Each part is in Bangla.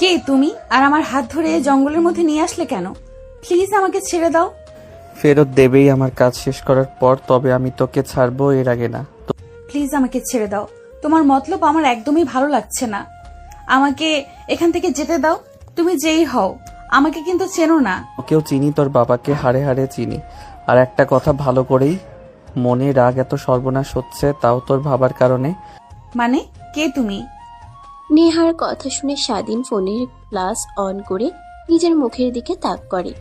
কে তুমি? আর আমার হাত ধরে জঙ্গলের মধ্যে নিয়ে আসলে কেন? প্লিজ আমাকে ছেড়ে দাও। ফেরত দেবেই আমার কাজ শেষ করার পর, তবে আমি তোকে ছাড়বো এর আগে না। প্লিজ আমাকে ছেড়ে দাও। তোমার মতলব আমার একদমই ভালো লাগছে না। আমাকে এখান থেকে যেতে দাও। তুমি যেই হও, আমাকে কিন্তু চেনো না। ওকেও চিনি, তোর বাবাকে হাড়ে হাড়ে চিনি। আর একটা কথা ভালো করেই মনে রাগ, এত সর্বনাশ হচ্ছে তাও তোর ভাবার কারণে। মানে কে তুমি? নেহার কথা শুনে স্বাধীন ফোনের গ্লাস অন করে নিজের মুখের দিকে তাক করে।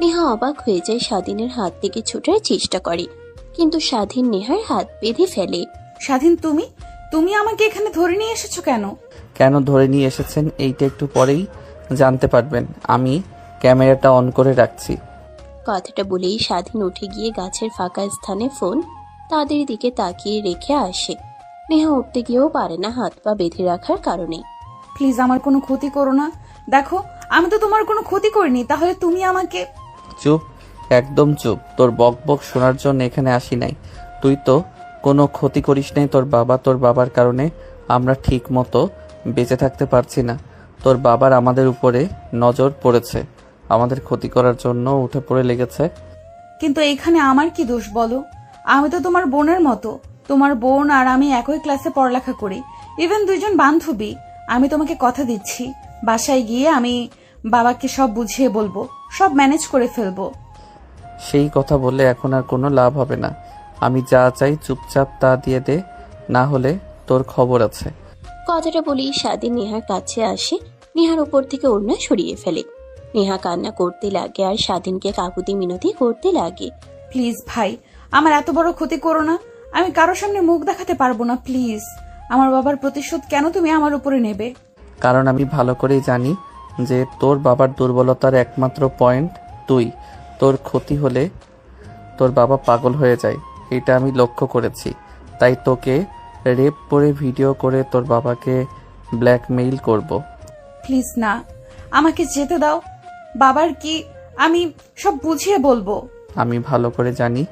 নেহা অবাক হয়ে যায়, স্বাধীনের হাত থেকে ছুটার চেষ্টা করে, কিন্তু স্বাধীন নেহার হাত বেঁধে ফেলে। স্বাধীন, তুমি তুমি আমাকে এখানে ধরে নিয়ে এসেছো কেন? কেন ধরে নিয়ে এসেছেন এইটা একটু পরেই জানতে পারবেন। আমি ক্যামেরাটা অন করে রাখছি। কথাটা বলেই স্বাধীন উঠে গিয়ে গাছের ফাঁকা স্থানে ফোন তাদের দিকে তাকিয়ে রেখে আসে। নেহা উঠতে গিয়েও পারে না হাত পা বেঁধে রাখার কারণে। প্লিজ আমার কোনো ক্ষতি করো না। দেখো, আমি তো তোমার কোনো ক্ষতি করিনি, তাহলে তুমি আমাকে। চুপ, একদম চুপ। তোর বক বক শোনার জন্য এখানে আসি নাই। তুই তো কোনো ক্ষতি করিস নাই। তোর বাবার কারণে আমরা ঠিক মতো বেঁচে থাকতে পারছি না। তোর বাবার আমাদের উপরে নজর পড়েছে, আমাদের ক্ষতি করার জন্য উঠে পড়ে লেগেছে। কিন্তু এখানে আমার কি দোষ বলো? আমি তো তোমার বোনের মতো। তোমার বোন আর আমি একই ক্লাসে পড়ালেখা করি, ইভেন দুইজন বান্ধবী। আমি তোমাকে কথা দিচ্ছি, বাসায় গিয়ে আমি বাবাকে সব বুঝিয়ে বলবো, সব ম্যানেজ করে ফেলবো। সেই কথা বললে এখন আর কোনো লাভ হবে না। আমি যা চাই চুপচাপ তা দিয়ে দে, না হলে তোর খবর আছে। কথাটা বলেই স্বাধীন নেহার কাছে আসে, নেহার উপর থেকে ওড়না সরিয়ে ফেলে। নেহা কান্না করতে লাগে আর স্বাধীনকে কাকুতি মিনতি করতে লাগে। প্লিজ ভাই, আমার এত বড় ক্ষতি করো না। আমি কারোর সামনে মুখ দেখাতে পারবো না, প্লিজ। আমার বাবার প্রতিশোধ কেন তুমি আমার উপরে নেবে? কারণ আমি ভালো করেই জানি যে তোর বাবার দুর্বলতার একমাত্র পয়েন্ট তুই। তোর ক্ষতি হলে তোর বাবা পাগল হয়ে যায়, এটা আমি লক্ষ্য করেছি। তাই তোকে রেপ করে ভিডিও করে তোর বাবাকে ব্ল্যাকমেইল করব। প্লিজ না, আমাকে যেতে দাও। বাবার কি আমি সব বুঝিয়ে বলবো। আমি ভালো করে জানি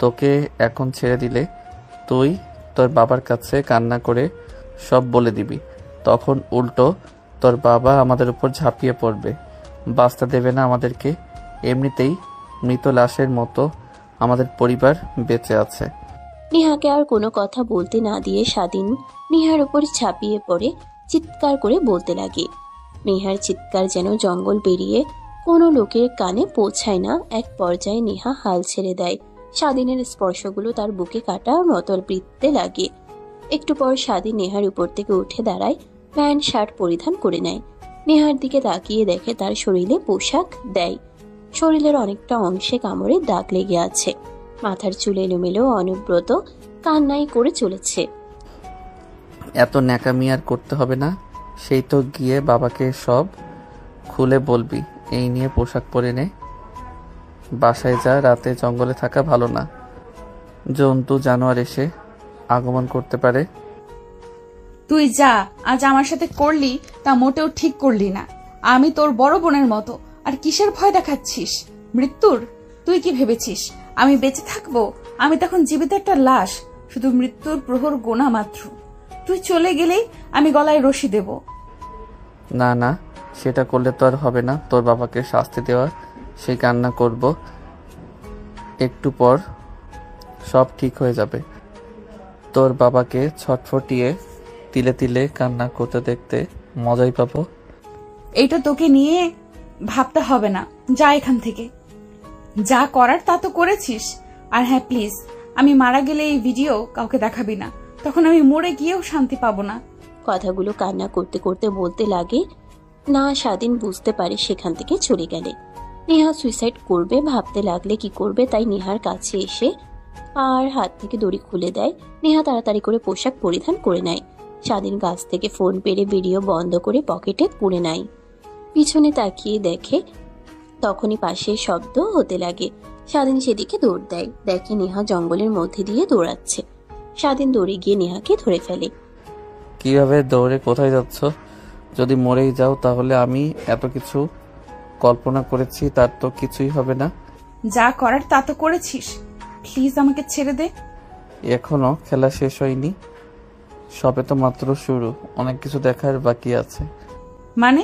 তোকে এখন ছেড়ে দিলে তুই তোর বাবার কাছে কান্না করে সব বলে দিবি। তখন উল্টো তোর বাবা আমাদের উপর ঝাঁপিয়ে পড়বে, বাঁচতে দেবে না আমাদেরকে। এমনিতেই মৃত লাশের মতো আমাদের পরিবার বেঁচে আছে। নেহাকে আর কোনো কথা বলতে না দিয়ে স্বাধীন নেহার উপর ঝাঁপিয়ে পড়ে চিৎকার করে বলতে লাগে। নেহার চিৎকার যেন জঙ্গল পেরিয়ে কোনো লোকের কানে পৌঁছায় না। এক পর্যায়ে নেহা হাল ছেড়ে দেয়। স্বাধীনের স্পর্শগুলো তার বুকে কাটা মতল বৃত্তে লাগে। একটু পর স্বাধীন নেহার উপর থেকে উঠে দাঁড়ায়, প্যান্ট শার্ট পরিধান করে নেয়। নেহার দিকে তাকিয়ে দেখে তার শরীরে পোশাক দেয়। শরীরের অনেকটা অংশে কামড়ে দাগ লেগে আছে। মাথার চুল এলোমেলো, অনুব্রত কান্নাই করে চলেছে। এত ন্যাকামি আর করতে হবে না। সেই তো গিয়ে বাবাকে সব খুলে বলবি। এই নিয়ে পোশাক পরে নে, বাসায় যা। রাতে জঙ্গলে থাকা ভালো না, জন্তু জানোয়ার এসে আগমন করতে পারে। তুই যা আজ আমার সাথে করলি তা মোটেও ঠিক করলি না। আমি তোর বড় বোনের মতো। আর কিসের ভয় দেখাচ্ছিস? মৃত্যুর? তুই কি ভেবেছিস আমি বেঁচে থাকবো? আমি তখন জীবিত একটা লাশ, শুধু মৃত্যুর প্রহর গোনা মাত্র। তুই চলে গেলেই আমি গলায় রশি দেব। না না, সেটা করলে তো আর হবে না। তোর বাবাকে শাস্তি দেওয়া, সে কান্না করব, একটু পর সব ঠিক হয়ে যাবে। তোর বাবাকে ছটফটিয়ে তিলে তিলে কান্না করতে দেখতে মজাই পাবো। এইটা তোকে নিয়ে ভাবতে হবে না, যা এখান থেকে। যা করার তা তো করেছিস। আর হ্যাঁ প্লিজ, আমি মারা গেলে এই ভিডিও কাউকে দেখাবি না, তখন আমি মরে গিয়েও শান্তি পাবো না। কথাগুলো কান্না করতে করতে বলতে লাগে। না স্বাধীন বুঝতে পারে সেখান থেকে চলে গেলে নেহা সুইসাইড করবে। ভাবতে লাগলে কি করবে, তাই নেহার কাছে এসে আর হাত থেকে দড়ি খুলে দেয়। নেহা তাড়াতাড়ি করে পোশাক পরিধান করে নেয়। স্বাধীন গাছ থেকে ফোন পেরে ভিডিও বন্ধ করে পকেটে পুরে নেয়। পিছনে তাকিয়ে দেখে তখনই পাশে শব্দ হতে লাগে। স্বাধীন সেদিকে দৌড় দেয়, দেখে নেহা জঙ্গলের মধ্যে দিয়ে দৌড়াচ্ছে। স্বাধীন দৌড়ে গিয়ে নেহাকে ধরে ফেলে। কিভাবে দৌড়ে কোথায় যাচ্ছ? যদি মরেই যাও তাহলে আমি এত কিছু কল্পনা করেছি তার তো কিছুই হবে না। যা করার তা তো করেছিস, প্লিজ আমাকে ছেড়ে দে। এখনো খেলা শেষ হয়নি, সবে তো মাত্র শুরু। অনেক কিছু দেখার বাকি আছে। মানে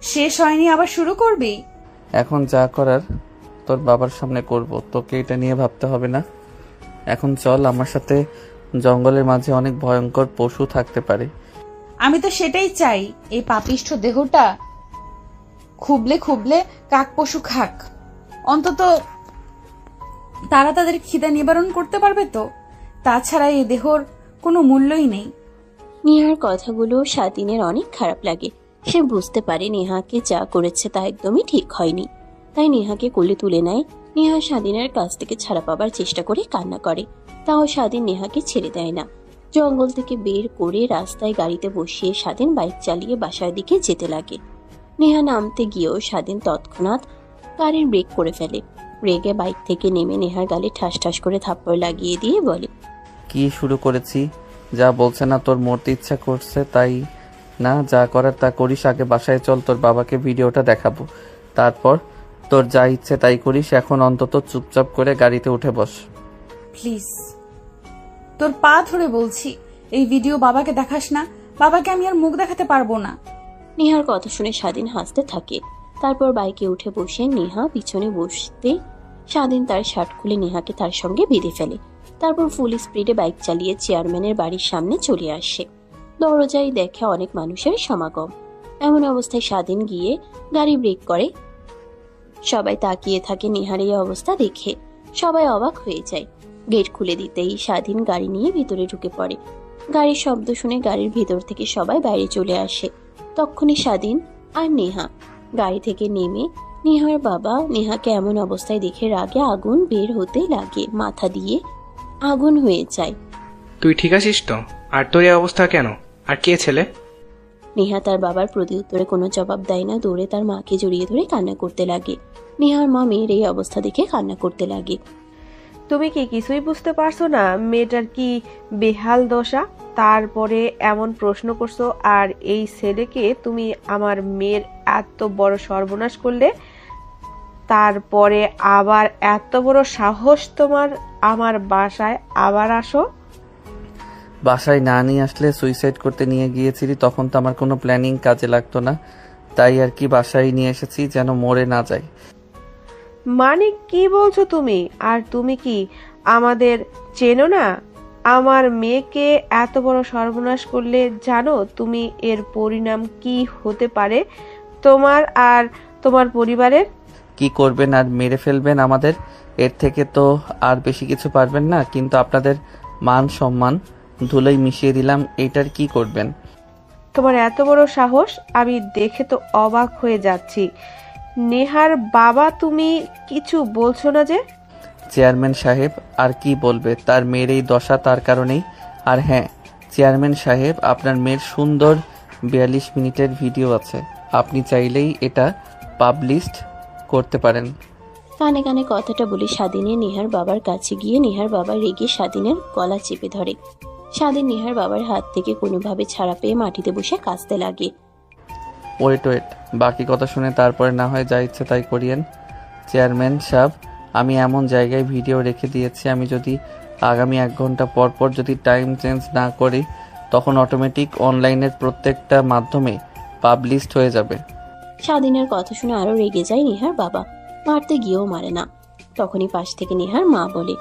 শেষ হয়নি আবার শুরু করবি? এখন যা করার তোর বাবার সামনে করব, তোকে এটা নিয়ে ভাবতে হবে না। এখন চল আমার সাথে, জঙ্গলের মাঝে অনেক ভয়ঙ্কর পশু থাকতে পারে। আমি তো সেটাই চাই, এই পাপিষ্ঠ দেহটা খুবলে খুবলে কাক পশু খাক, অন্তত তারা তাদের খিদা নিবারণ করতে পারবে তো। তাছাড়া এই দেহর কোনো মূল্যই নেই। নেহার কথাগুলো স্বাধীনের অনেক খারাপ লাগে। সে বুঝতে পারে নেহাকে যা করেছে তা একদমই ঠিক হয়নি। তাই নেহাকে কোলে তুলে নেয়। নেহা স্বাধীনের কাছ থেকে ছাড়া পাবার চেষ্টা করে কান্না করে, তাও স্বাধীন নেহাকে ছেড়ে দেয় না। জঙ্গল থেকে বের করে রাস্তায় গাড়িতে বসিয়ে স্বাধীন বাইক চালিয়ে বাসার দিকে যেতে লাগে। নেহা নামতে গিয়েও স্বাধীন তৎক্ষণাৎ গাড়ির ব্রেক করে ফেলে। রেগে বাইক থেকে নেমে নেহার গালে ঠাস ঠাস করে থাপ্পড় লাগিয়ে দিয়ে বলে, কি শুরু করেছি? যা বলছে না তোর মরতে ইচ্ছা করছে তাই না, যা করার তা করিস। আগে বাসায় চল, তোর বাবাকে ভিডিওটা দেখাবো, তারপর তোর যা ইচ্ছে তাই করিস। এখন অন্তত চুপচাপ করে গাড়িতে উঠে বস। প্লিজ, তোর পা ধরে বলছি, এই ভিডিও বাবাকে দেখাস না। বাবাকে আমি আর মুখ দেখাতে পারবো না। নেহার কথা শুনে স্বাধীন হাসতে থাকে। তারপর বাইকে উঠে বসে নেহা পিছনে বসতে স্বাধীন তার শার্ট খুলে নেহাকে তার সঙ্গে বেঁধে ফেলে। তারপর ফুল স্পিডে বাইক চালিয়ে চেয়ারম্যানের বাড়ির সামনে চলে আসে। দরজায় দেখে অনেক মানুষের সমাগম। এমন অবস্থায় স্বাধীন গিয়ে গাড়ি ব্রেক করে। সবাই তাকিয়ে থাকে নেহার এই অবস্থা দেখে। সবাই অবাক হয়ে যায়। গেট খুলে দিতেই স্বাধীন গাড়ি নিয়ে ভিতরে ঢুকে পড়ে। গাড়ির শব্দ শুনে গাড়ির ভিতর থেকে সবাই বাইরে চলে আসে। তক্ষুনি স্বাধীন আর নেহা গাড়ি থেকে নেমে নেহার বাবা নেহাকে এমন অবস্থায় দেখে রাগে আগুন বের হতে লাগে, মাথা দিয়ে আগুন হয়ে যায়। তুই ঠিক আছিস তো? আর তোর এই অবস্থা কেন? আর কে ছেলে? নেহা তার বাবার প্রতি উত্তরে কোনো জবাব দেয় না। দৌড়ে তার মাকে জড়িয়ে ধরে কান্না করতে লাগে। নেহার মা মেয়ের এই অবস্থা দেখে কান্না করতে লাগে। তুমি কি কিছুই বুঝতে পারছো না মেয়েটার কি বেহাল দশা? তারপরে এমন প্রশ্ন করছো, আর এই ছেলেকে তুমি আমার মেয়ের এত বড় সর্বনাশ করলে, তারপরে আবার এত বড় সাহস তোমার আমার বাসায় আবার আসো। বাসায় না নিয়ে আসলে সুইসাইড করতে নিয়ে গিয়েছিলি, তখন তো আমার কোনো প্ল্যানিং কাজে লাগতো না, তাই আর কি বাসায় নিয়ে এসেছি যেন মরে না যায়। মানে কি বলছো তুমি? আর তুমি কি আমাদের চেনো না? আমার মেয়েকে এত বড় সর্বনাশ করলে জানো তুমি এর পরিণাম কি হতে পারে তোমার আর তোমার পরিবারের? কি করবেন? আর মেরে ফেলবেন আমাদের? এর থেকে তো আর বেশি কিছু পারবেন না, কিন্তু আপনাদের মান সম্মান ধুলোয় মিশিয়ে দিলাম, এইটার কি করবেন? তোমার এত বড় সাহস, আমি দেখে তো অবাক হয়ে যাচ্ছি। নেহার বাবা, তুমি কিছু বলছো না যে? চেয়ারম্যান সাহেব আর কি বলবে, তার মেয়ের এই দশা তার কারণেই। আর হ্যাঁ চেয়ারম্যান সাহেব, আপনার মেয়ের সুন্দর 42 মিনিটের ভিডিও আছে, আপনি চাইলেই এটা পাবলিশড করতে পারেন। কানে কানে কথাটা বলে স্বাধীনে নেহার বাবার কাছে গিয়ে নেহার বাবা রেগে স্বাধীনের গলা চেপে ধরে। স্বাধীন নেহার বাবার হাত থেকে কোনোভাবে ছাড়া পেয়ে মাটিতে বসে কাঁদতে লাগে। ওয়েট, বাকি কথা শুনে তারপরে না হয় যা ইচ্ছে তাই করিয়েন। চেয়ারম্যান সাহেব, আমি এমন জায়গায় ভিডিও রেখে দিয়েছি, আমি যদি আগামী 1 ঘন্টা পর পর যদি টাইম চেঞ্জ না করি, তখন অটোমেটিক অনলাইনের প্রত্যেকটা মাধ্যমে পাবলিশড হয়ে যাবে। স্বাধীনের কথা শুনে আরো রেগে যায় নেহার বাবা। মারতে গিয়েও মারে না। তখনই পাশ থেকে নেহার মা বলে,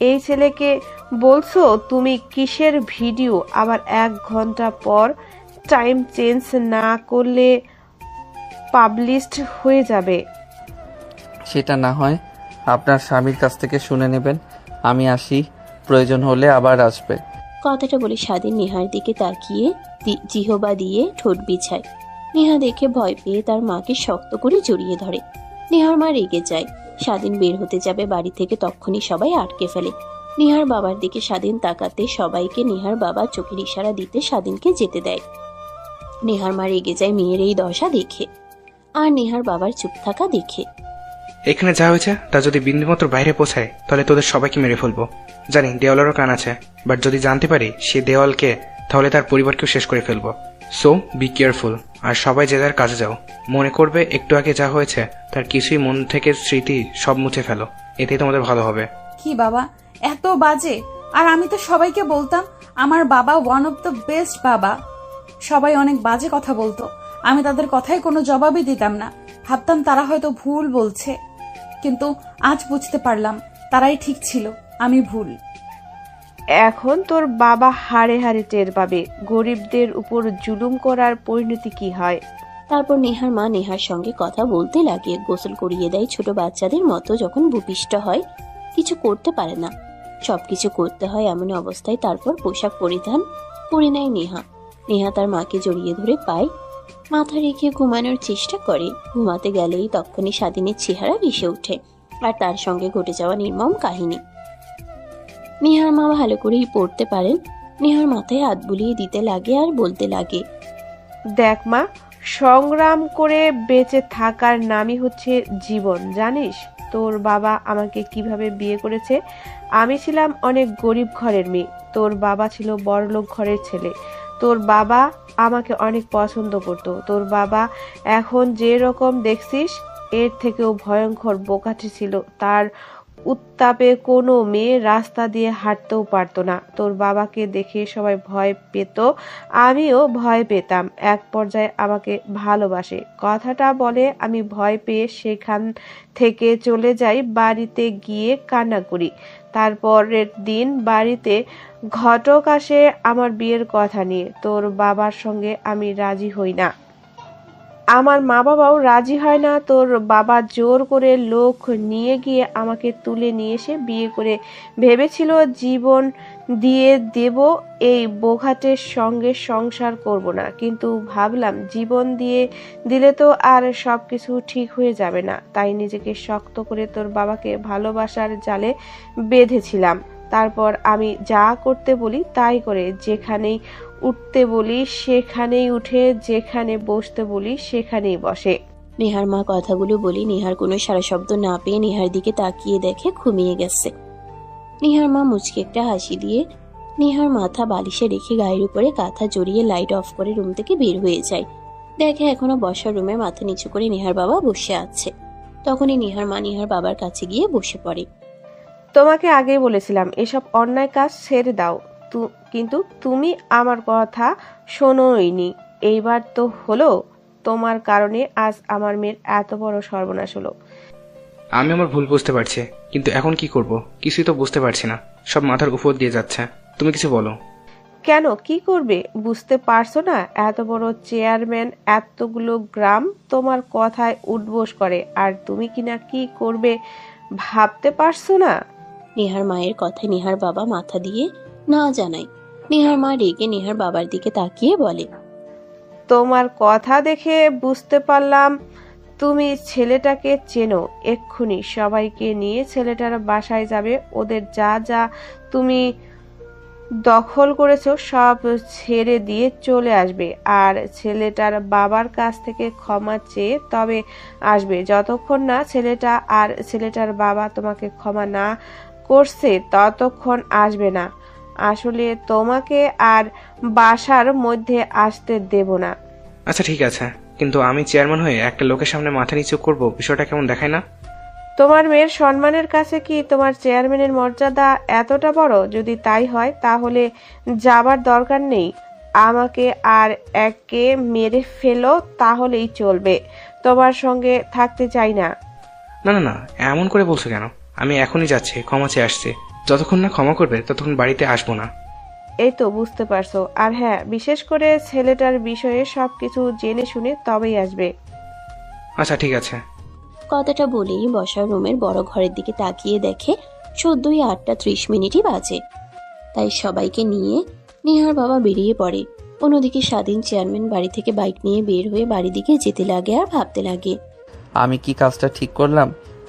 এই ছেলেকে বলছো তুমি কিসের ভিডিও? আবার 1 ঘন্টা পর টাইম চেঞ্জ না করলে পাবলিশড হয়ে যাবে। সেটা না হয় আপনার স্বামীর কাছ থেকে শুনে নেবেন। আমি আসি, প্রয়োজন হলে আবার আসবে। কথাটা বলে স্বাধীন নেহার দিকে তাকিয়ে জিহবা দিয়ে ঠোঁট বিছায়। নেহা দেখে ভয় পেয়ে তার মাকে শক্ত করে জড়িয়ে ধরে। নেহার মা রেগে যায়। স্বাধীন বের হতে যাবে বাড়ি থেকে, তখনই সবাই আটকে ফেলে। নেহার বাবার দিকে স্বাধীন তাকাতে সবাইকে নেহার বাবা চোখের ইশারা দিতে স্বাধীনকে যেতে দেয়। নেহার মা রেগে যায় মেয়ের এই দশা দেখে, আর নেহার বাবার চুপ থাকা দেখে। এখানে যা হয়েছে তা যদি বিন্দুমাত্র বাইরে পৌঁছায় তাহলে তোদের সবাইকে মেরে ফেলবো। জানি দেওয়ালেরও কান আছে, বাট যদি জানতে পারি সে দেওয়ালকে, তাহলে তার পরিবারকেও শেষ করে ফেলবো। সো বি কেয়ারফুল, আর সবাই যে যার কাজে যাও। মনে করবে একটু আগে যা হয়েছে তার কিছুই মন থেকে স্মৃতি সব মুছে ফেলো, এতেই তোমাদের ভালো হবে। কি বাবা, এত বাজে! আর আমি তো সবাইকে বলতাম আমার বাবা ওয়ান অফ দ্য বেস্ট বাবা। সবাই অনেক বাজে কথা বলতো, আমি তাদের কথায় কোনো জবাবই দিতাম না। ভাবতাম তারা হয়তো ভুল বলছে, কিন্তু আজ বুঝতে পারলাম তারাই ঠিক ছিল, আমি ভুল। এখন তোর বাবা হাড়ে হাড়ে টের পাবে গরিবদের উপর জুলুম করার পরিণতি কি হয়। তারপর নেহার মা নেহার সঙ্গে কথা বলতে লাগে। গোসল করিয়ে দেয় ছোট বাচ্চাদের মতো যখন ভূপিষ্ঠ হয়, কিছু করতে পারে না, সবকিছু করতে হয় এমন অবস্থায়। তারপর পোশাক পরিধান করে নেয় নেহা। নেহা তার মাকে জড়িয়ে ধরে পায়, মাথা রেখে ঘুমানোর চেষ্টা করে। ঘুমাতে গেলেই তখনই স্বাধীনের চেহারা ভেসে ওঠে, আর তার সঙ্গে ঘটে যাওয়া নির্মম কাহিনী। নেহার মা ভালো করেই পড়তে পারেন। নেহার মাথায় হাত বুলিয়ে দিতে লাগে আর বলতে লাগে, দেখ মা, সংগ্রাম করে বেঁচে থাকার নামই হচ্ছে জীবন, জানিস তোর বাবা আমাকে কিভাবে বিয়ে করেছে? আমি ছিলাম অনেক গরিব ঘরের মেয়ে, তোর বাবা ছিল বড়লোক ঘরের ছেলে। তোর বাবা আমাকে অনেক পছন্দ করত। তোর বাবা এখন যে রকম দেখছিস এর থেকেও ভয়ঙ্কর বোকাটি ছিল। তার উত্তাপে কোনো মেয়ে রাস্তা দিয়ে হাঁটতেও পারতো না। তোর বাবাকে দেখে সবাই ভয় পেত, আমিও ভয় পেতাম। এক পর্যায়ে আমাকে ভালোবাসে কথাটা বলে আমি ভয় পেয়ে সেখান থেকে চলে যাই, বাড়িতে গিয়ে কান্না করি। তারপরের দিন বাড়িতে ঘটক আসে আমার বিয়ের কথা নিয়ে। তোর বাবার সঙ্গে আমি রাজি হই না, আমার মা বাবাও রাজি হয় না। তোর বাবা জোর করে লোক নিয়ে গিয়ে আমাকে তুলে নিয়ে এসে বিয়ে করে ভেবেছিল জীবন দিয়ে দেব, এই বোঘাটের সঙ্গে সংসার করব না। কিন্তু ভাবলাম জীবন দিয়ে দিলে তো আর সবকিছু ঠিক হয়ে যাবে না, তাই নিজেকে শক্ত করে তোর বাবাকে ভালোবাসার জালে বেঁধেছিলাম। তারপর আমি যা করতে বলি তাই করে, যেখানেই উঠতে বলি সেখানেই উঠে, যেখানে বসতে বলি সেখানেই বসে। নেহার মা কথাগুলো বলি নেহার কোনো সারা শব্দ না পেয়ে নেহার দিকে তাকিয়ে দেখে ঘুমিয়ে গেছে। নেহার মা মুচকে একটা হাসি দিয়ে নেহার মাথা বালিশে রেখে গায়ের উপরে কাঁথা জড়িয়ে লাইট অফ করে রুম থেকে বের হয়ে যায়। দেখে এখনো বসার রুমে মাথা নিচু করে নেহার বাবা বসে আছে। তখনই নেহার মা নেহার বাবার কাছে গিয়ে বসে পড়ে। তোমাকে আগেই বলেছিলাম এসব অন্যায় কাজ ছেড়ে দাও, কিন্তু তুমি আমার কথা শোনোইনি। এইবার তো হলো, তোমার কারণে আজ আমার মেয়ের এত বড় সর্বনাশ হলো। আমি আমার ভুল বুঝতে পারছি, কিন্তু এখন কি করব কিছুই তো বুঝতে পারছি না। সব মাথার উপর দিয়ে যাচ্ছে। তুমি কিছু বলো। কেন, কি করবে বুঝতে পারছো না? এত বড় চেয়ারম্যান, এতগুলো গ্রাম তোমার কথায় উঠবোস করে, আর তুমি কিনা কি করবে ভাবতে পারছো না? নেহার মায়ের কথায় নেহার বাবা মাথা দিয়ে না জানায়। নেহার মা রেগে নেহার বাবার দিকে তাকিয়ে বলে, তোমার কথা দেখে বুঝতে পারলাম তুমি ছেলেটাকে চেনো। এক্ষুনি সবাইকে নিয়ে ছেলেটার বাসায় যাবে, ওদের যা যা তুমি দখল করেছো সব ছেড়ে দিয়ে চলে আসবে, আর ছেলেটার বাবার কাছ থেকে ক্ষমা চেয়ে তবে আসবে। যতক্ষণ না ছেলেটা আর ছেলেটার বাবা তোমাকে ক্ষমা না করছে ততক্ষণ আসবে না। আসলে তোমাকে আর বাসার মধ্যে আসতে দেব না। আচ্ছা ঠিক আছে, কিন্তু আমি চেয়ারম্যান হয়ে একটা লোকের সামনে মাথা নিচু করব, বিষয়টা কেমন দেখায় না? তোমার মেয়ের সম্মানের কাছে কি তোমার চেয়ারম্যানের মর্যাদা এতটা বড়? যদি তাই হয় তাহলে যাবার দরকার নেই। আমাকে আর একে মেরে ফেলো তাহলেই চলবে, তোমার সঙ্গে থাকতে চাই না। না না না, এমন করে বলছো কেন? আমি এখনই যাচ্ছি, ক্ষমা চেয়ে আসছি। যতক্ষণ না ক্ষমা করবে ততক্ষণ বাড়িতে আসবো না। এই তো বুঝতে পারছো। আর হ্যাঁ, বিশেষ করে ছেলেটার বিষয়ে সবকিছু জেনে শুনে তবেই আসবে। আচ্ছা ঠিক আছে। কথাটা বলেই বসার রুমের বড় ঘরের দিকে তাকিয়ে দেখে সদ্যই 8:30 বাজে। তাই সবাইকে নিয়ে নেহার বাবা বেরিয়ে পড়ে। অন্যদিকে স্বাধীন চেয়ারম্যান বাড়ি থেকে বাইক নিয়ে বের হয়ে বাড়ির দিকে যেতে লাগে আর ভাবতে লাগে, আমি কি কাজটা ঠিক করলাম?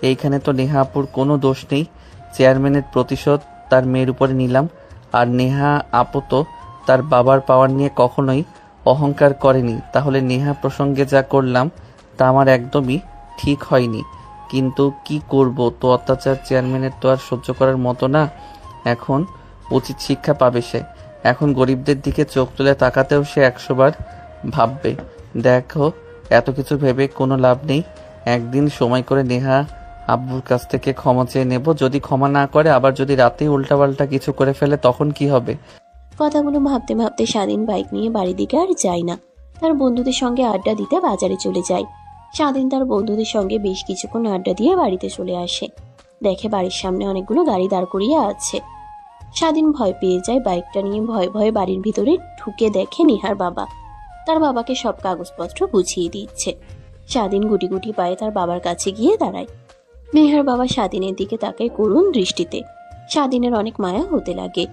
এইখানে তো নেহা আপুর কোনো দোষ নেই। চেয়ারম্যানের প্রতিশোধ তার মেয়ের উপরে নিলাম, আর নেহা আপু তো তার বাবার পাওয়ার নিয়ে কখনোই অহংকার করেনি। তাহলে নেহা প্রসঙ্গে যা করলাম তা আমার একদমই ঠিক হয়নি। কিন্তু কি করব, তো অত্যাচার চেয়ারম্যানের তো আর সহ্য করার মতো না। এখন উচিত শিক্ষা পাবে সে। এখন গরিবদের দিকে চোখ তুলে তাকাতেও সে 100 বার ভাববে। দেখো, এত কিছু ভেবে কোনো লাভ নেই। একদিন সময় করে নেহা আব্বুর কাছ থেকে ক্ষমা চেয়ে নেব। যদি ক্ষমা না করে, আবার যদি রাতে উল্টাপাল্টা কিছু করে ফেলে, তখন কি হবে? কথাগুলো ভাবতে ভাবতে স্বাধীন বাইক নিয়ে বাড়ির দিকে আর যায় না। তার বন্ধুদের সঙ্গে আড্ডা দিতে বাজারে চলে যায়। স্বাধীন তার বন্ধুদের সঙ্গে বেশ কিছুক্ষণ আড্ডা দিয়ে বাড়িতে চলে আসে। দেখে বাড়ির সামনে অনেকগুলো গাড়ি দাঁড় করিয়ে আছে। স্বাধীন ভয় পেয়ে যায়। বাইকটা নিয়ে ভয়ে ভয়ে বাড়ির ভিতরে ঢুকে দেখে নিহার বাবা তার বাবাকে সব কাগজপত্র বুঝিয়ে দিচ্ছে। স্বাধীন গুটি গুটি পায়ে তার বাবার কাছে গিয়ে দাঁড়ায়। নেহার বাবা স্বাধীনের দিকে তাকায় করুণ দৃষ্টিতে। স্বাধীনের অনেক মায়া হতে লাগে।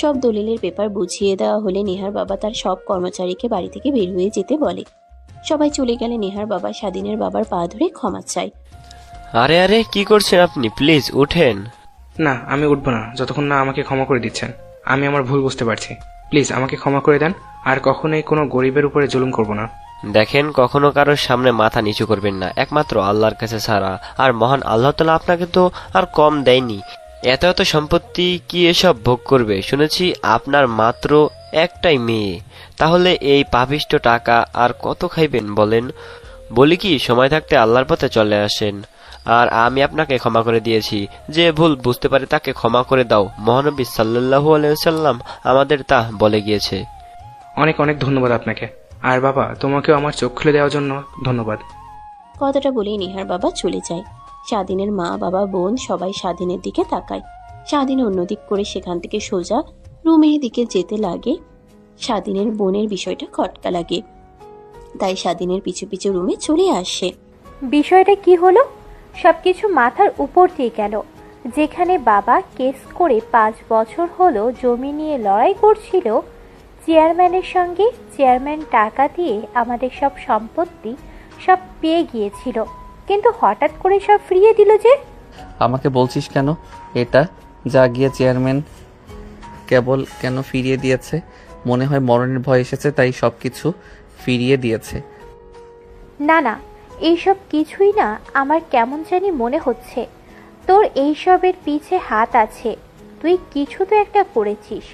সব দলিলের পেপার বুঝিয়ে দেওয়া হলে নেহার বাবা তার সব কর্মচারীকে বাড়ি থেকে বের হয়ে যেতে বলে। সবাই চলে গেলে নেহার বাবা স্বাধীনের বাবার পা ধরে ক্ষমা চায়। আরে আরে কি করছেন আপনি, প্লিজ উঠেন। না, আমি উঠবো না যতক্ষণ না আমাকে ক্ষমা করে দিচ্ছেন। আমি আমার ভুল বুঝতে পারছি, প্লিজ আমাকে ক্ষমা করে দেন। আর কখনোই কোনো গরিবের উপরে জুলুম করব না। দেখেন, কখনো কারোর সামনে মাথা নিচু করবেন না, একমাত্র আল্লাহর কাছে ছাড়া। আর মহান আল্লাহ তাআলা আপনাকে তো আর কম দেয়নি। এত এত সম্পত্তি কি এসব ভোগ করবে? শুনেছি আপনার মাত্র একটাই মেয়ে, তাহলে এই পাপিষ্ট টাকা আর কত খাইবেন বলেন? বলি কি, সময় থাকতে আল্লাহর পথে চলে আসেন। আর আমি আপনাকে ক্ষমা করে দিয়েছি। যে ভুল বুঝতে পারে তাকে ক্ষমা করে দাও, মহানবী সাল্লাল্লাহু আলাইহি ওয়াসাল্লাম আমাদের তা বলে গিয়েছে। অনেক অনেক ধন্যবাদ আপনাকে। আর বাবা, তোমাকেও আমার চোখ খুলে দেওয়ার জন্য ধন্যবাদ। কথাটা বলেই নিহার বাবা চলে যায়। স্বাধীনের মা, বাবা, বোন সবাই স্বাধীনের দিকে তাকায়। স্বাধীন অন্যদিক করে সেখান থেকে সোজা রুমের দিকে যেতে লাগে। স্বাধীনের বোনের বিষয়টা খটকা লাগে, তাই স্বাধীনের পিছু পিছু রুমে চলে আসে। বিষয়টা কি হলো? সবকিছু মাথার উপর দিয়ে গেল। যেখানে বাবা কেস করে 5 বছর হলো জমি নিয়ে লড়াই করছিল চেয়ারম্যানের সঙ্গে, চেয়ারম্যান টাকা দিয়ে আমাদের সব সম্পত্তি সব পেয়ে গিয়েছিল, কিন্তু হঠাৎ করে সব ফিরিয়ে দিল যে। আমাকে বলছিস কেন এটা? যা গিয়ে চেয়ারম্যান কেবল কেন ফিরিয়ে দিয়েছে? মনে হয় মরণের ভয় এসেছে, তাই সব কিছু ফিরিয়ে দিয়েছে। না না, এইসব কিছুই না। আমার কেমন জানি মনে হচ্ছে তোর এইসবের পিছে হাত আছে। তুই কিছু তো একটা করেছিস,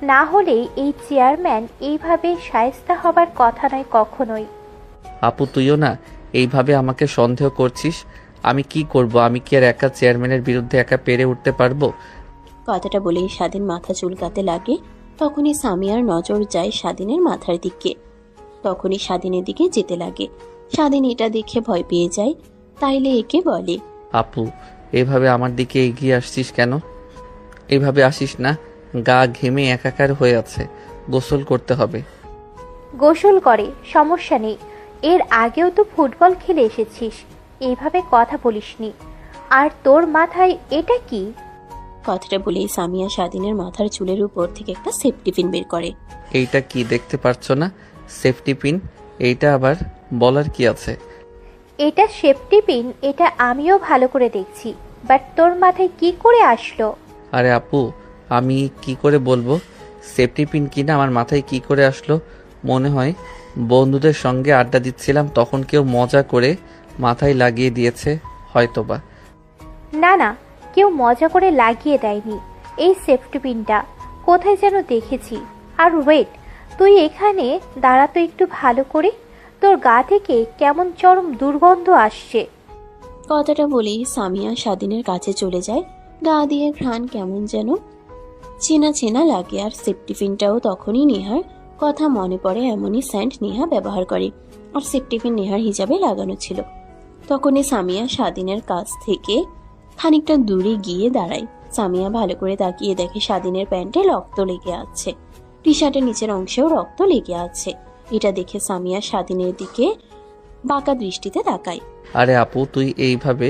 না হলে এই চেয়ারম্যান এইভাবে শায়েস্তা হবার কথা নয় কখনোই। আপু, তুইও না এইভাবে আমাকে সন্দেহ করছিস? আমি কি করব? আমি কি আর একা চেয়ারম্যানের বিরুদ্ধে একা পেরে উঠতে পারবো? কথাটা বলেই স্বাধীন মাথা চুলকাতে লাগে। তখনই সামিয়ার নজর যায় স্বাধীনের মাথার দিকে। তখনই স্বাধীনের দিকে যেতে লাগে। স্বাধীন এটা দেখে ভয় পেয়ে যায়, তাইলে একে বলে, আপু, এভাবে আমার দিকে এগিয়ে আসছিস কেন? এভাবে আসিস না, গা ঘেমে একাকার হয়ে আছে, গোসল করতে হবে। গোসল করে, সমস্যা নেই। এর আগেও তো ফুটবল খেলে এসেছিস, এইভাবে কথা বলিসনি। আর তোর মাথায় এটা কি? কথাটা বলেই সামিয়া স্বাধীনের মাথার চুলের উপর থেকে একটা সেফটি পিন বের করে। এইটা কি দেখতে পারছো না? Safety pin. এইটা আবার বলার কি আছে? এটা সেফটি পিন, এটা আমিও ভালো করে দেখছি, বাট তোর মাথায় কি করে আসলো? আরে আপু, আমি কি করে বলবো সেফটি পিন কিনা আমার মাথায় কি করে আসলো? মনে হয় বন্ধুদের সঙ্গে আড্ডা দিচ্ছিলাম, তখন কেউ মজা করে মাথায় লাগিয়ে দিয়েছে হয়তোবা। না না, কেউ মজা করে লাগিয়ে দেয়নি। এই সেফটি পিনটা কোথায় যেন দেখেছি। আর ওয়েট, তুই এখানে দাঁড়াতো একটু ভালো করে। তোর গা থেকে কেমন চরম দুর্গন্ধ আসছে। কথাটা বলেই সামিয়া স্বাধীনের কাছে চলে যায়। গা দিয়ে ঘ্রাণ কেমন যেন চেনা চেনা লাগে। আর সেফটি পিনটাও তখনই নেহার কথা মনে পড়ে। এমনই স্যান্ড নেহা ব্যবহার করে, আর সেফটি পিন নেহার হিসাবে লাগানো ছিল। তখনই সামিয়া স্বাধীনের কাছ থেকে খানিকটা দূরে গিয়ে দাঁড়ায়। সামিয়া ভালো করে তাকিয়ে দেখে স্বাধীনের প্যান্টে রক্ত লেগে আছে, টি শার্টের নিচের অংশেও রক্ত লেগে আছে। এটা দেখে সামিয়া স্বাধীনের দিকে বাঁকা দৃষ্টিতে তাকায়। আরে আপু, তুই এইভাবে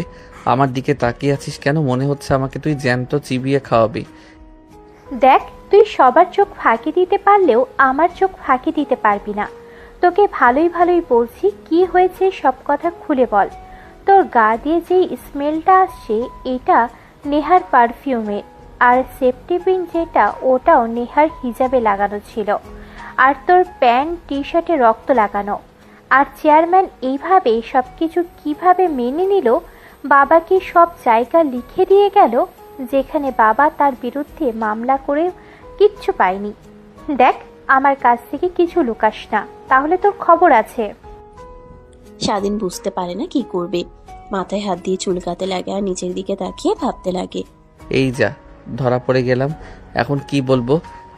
আমার দিকে তাকিয়ে আছিস কেন? মনে হচ্ছে আমাকে তুই জ্যান্ত চিবিয়ে খাওয়াবি। দেখ, তুই সবার চোখ ফাঁকি দিতে পারলেও আমার চোখ ফাঁকি দিতে পারবি না। তোকে ভালোই ভালোই বলছি, কি হয়েছে সব কথা খুলে বল। তোর গা দিয়ে যেই স্মেলটা আসছে এটা নেহার পারফিউমের, আর সেফটি পিন যেটা ওটাও নেহার হিজাবে লাগানো ছিল, আর তোর প্যান্ট টি শার্টে রক্ত লাগানো। আর চেয়ারম্যান এইভাবে সব কিছু কীভাবে মেনে নিল? বাবাকে সব জায়গা লিখে দিয়ে গেল, যেখানে বাবা তার বিরুদ্ধে মামলা করে কিচ্ছু পায়নি। দেখ, আমার কাছ থেকে কিছু লুকাস না, তাহলে তোর খবর আছে। স্বাধীন বুঝতে পারে না কি করবে। মাথায় হাত দিয়ে চুলকাতে লাগে আর নিচের দিকে তাকিয়ে ভাবতে লাগে। এই যা, ধরা পড়ে গেলাম। এখন কি বলবো?